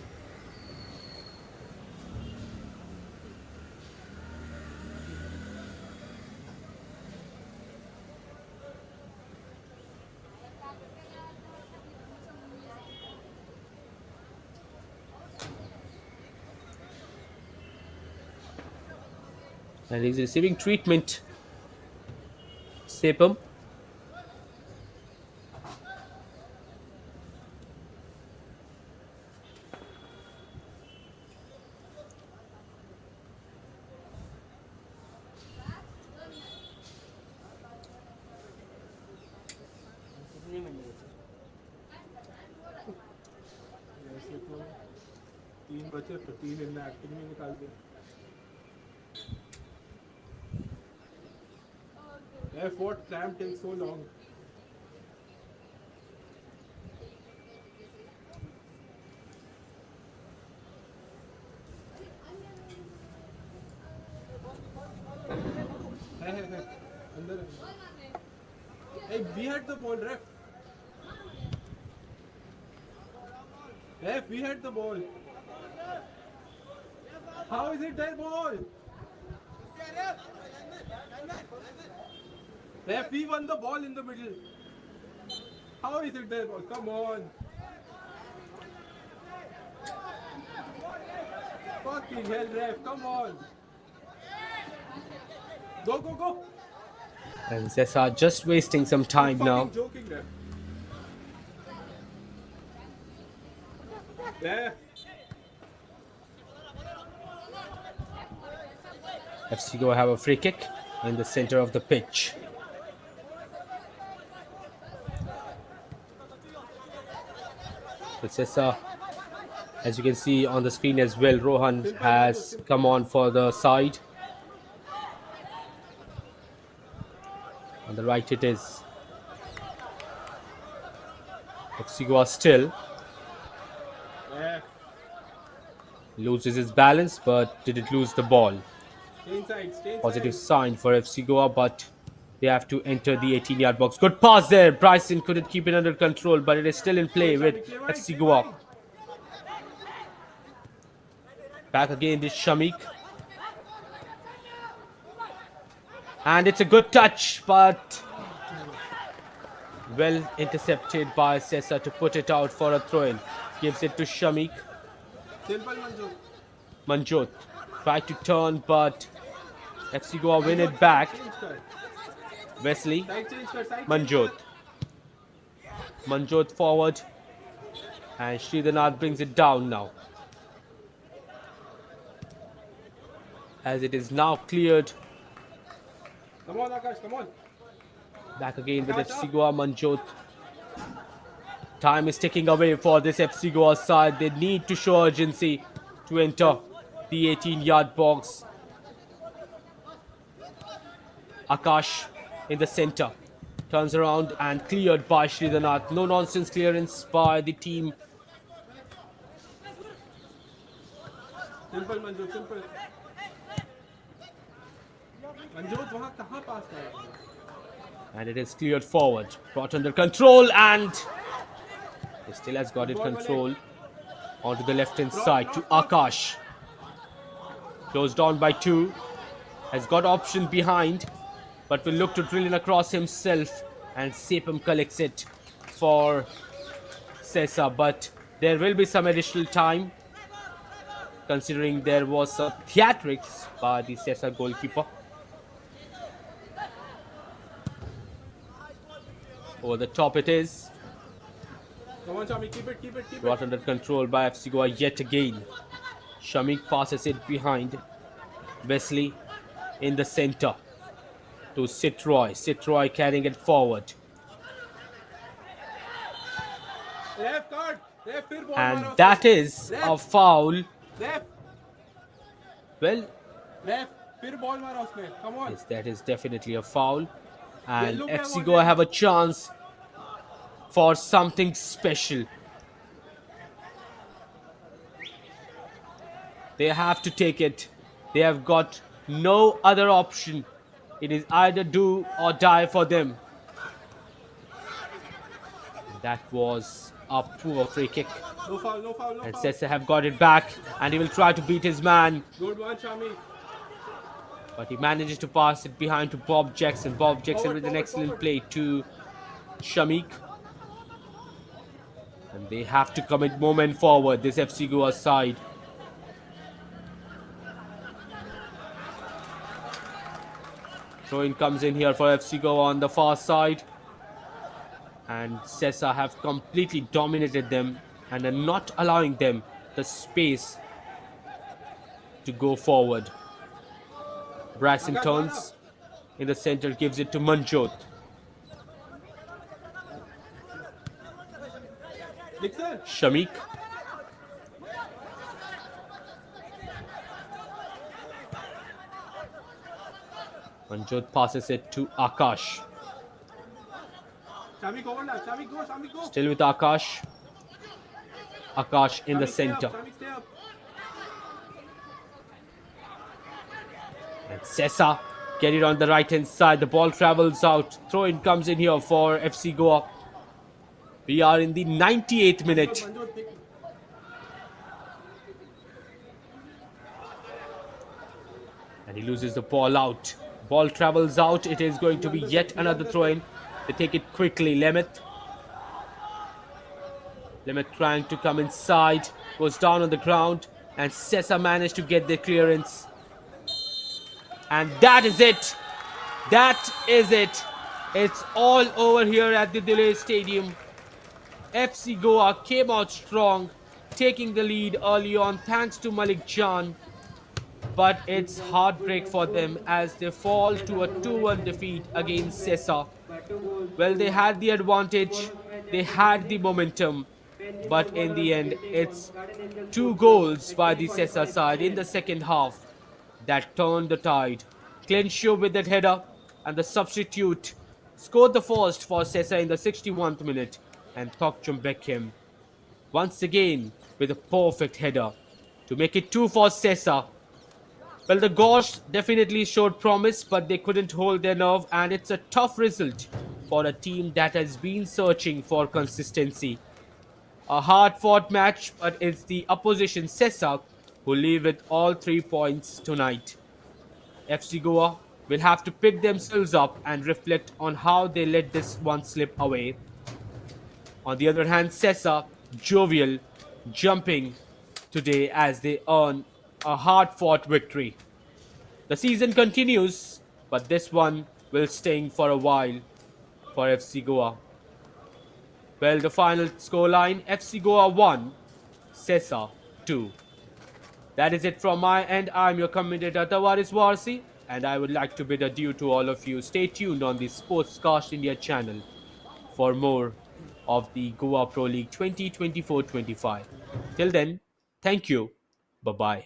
And he's receiving treatment. Sepam. कितने minute हुए? ऐसे तो 3 बचे तो 3 इनने acting में निकाल दिया F what clamp takes so long है अंदर hey we had the ball ref we had the ball how is it their ball ref we won the ball in the middle how is it their ball come on fucking hell ref come on go And Sesa just wasting some time now. fucking joking ref yeah FC Goa have a free kick in the center of the pitch. So Sesa, as you can see on the screen as well, Rohan has come on for the side. On the right it is FC Goa still. yeah Loses his balance, but did it lose the ball? stay inside Positive sign for FC Goa, but they have to enter the 18-yard box. Good pass there. Bryson couldn't keep it under control, but it is still in play with FC Goa. Back again is Shamik. And it's a good touch, but well intercepted by Sesa to put it out for a throw-in. Gives it to Shamik. simple manju Manjot tried to turn, but FC Goa win it back. change kar Wesley. side change kar side Manjot. Manjot forward. And Sridhanath brings it down now. As it is now cleared. come on Akash come on Back again with FC Goa. Manjot. Time is ticking away for this FC Goa side. They need to show urgency to enter the 18-yard box. Akash in the center. Turns around and cleared by Sridhanath. No nonsense clearance by the team. Simple, Manjot, simple. Manjot, वहाँ कहाँ pass कर रहा है? And it is cleared forward. Brought under control, and he still has got it Ball, controlled onto the left hand Cross, side to cross, cross. Akash. Closed on by two. Has got option behind, but will look to drill in across himself, and Sepam collects it for Sesa. But there will be some additional time, considering there was some theatrics by the Sesa goalkeeper. Over the top it is. Come on, Chami, keep it, keep it, keep Brought it. under control by FC Goa yet again. Shamik passes it behind. Wesley in the center to Sitroy. Sitroy carrying it forward. Ref card. Ref फिर ball And मारा that उसने. is Ref, a foul. Ref, Well, ref, फिर ball मारा उसने. Come on. yes, that is definitely a foul. And Yellow card FC already. Goa have a chance for something special. They have to take it. They have got no other option. It is either do or die for them. That was a poor free kick. No foul, no foul, no And foul. Sesa have got it back, and he will try to beat his man. Good one, Chami. But he manages to pass it behind to Bob Jackson. Bob Jackson Forward, with an forward, excellent forward. play to Shamik. And they have to commit moment forward, this FC Goa side. Throw-in comes in here for FC Goa on the far side. And Sesa have completely dominated them and are not allowing them the space to go forward. Bryson turns in the center, gives it to Manjot. Dixon. Shamik. Manjot passes it to Akash. Chami go now. Chami go, Chami go. Still with Akash. Akash in the Chami, stay up, center. Chami, stay up. And Sesa get it on the right hand side. The ball travels out. Throw in comes in here for FC Goa. We are in the 98th minute. Manjot, pick. And he loses the ball out. Ball travels out. It is going to be yet another throw in. They take it quickly. Lemeth. Lemeth trying to come inside. Goes down on the ground. And Sesa managed to get the clearance. And that is it. That is it. It's all over here at the Delay Stadium. FC Goa came out strong, taking the lead early on thanks to Malik Jan. But it's heartbreak for them as they fall to a 2-1 defeat against Sesa. Well, they had the advantage, they had the momentum, but in the end, it's 2 goals by the Sesa side in the second half that turned the tide. Clenshaw with that header, and the substitute scored the first for Sesa in the 61th minute, and Tokchum Beckham once again with a perfect header to make it 2 for Sesa. Well, the Gosh definitely showed promise, but they couldn't hold their nerve, and it's a tough result for a team that has been searching for consistency. A hard-fought match, but it's the opposition Sesa who leave with all 3 points tonight. FC Goa will have to pick themselves up and reflect on how they let this one slip away. On the other hand, Sesa, jovial, jumping today as they earn a hard-fought victory. The season continues, but this one will sting for a while for FC Goa. Well, the final scoreline, FC Goa 1, Sesa 2. That is it from my end. I'm your commentator Tavares Warsi, and I would like to bid adieu to all of you. Stay tuned on the Sportscast India channel for more of the Goa Pro League 2024-25. Till then, thank you. Bye-bye.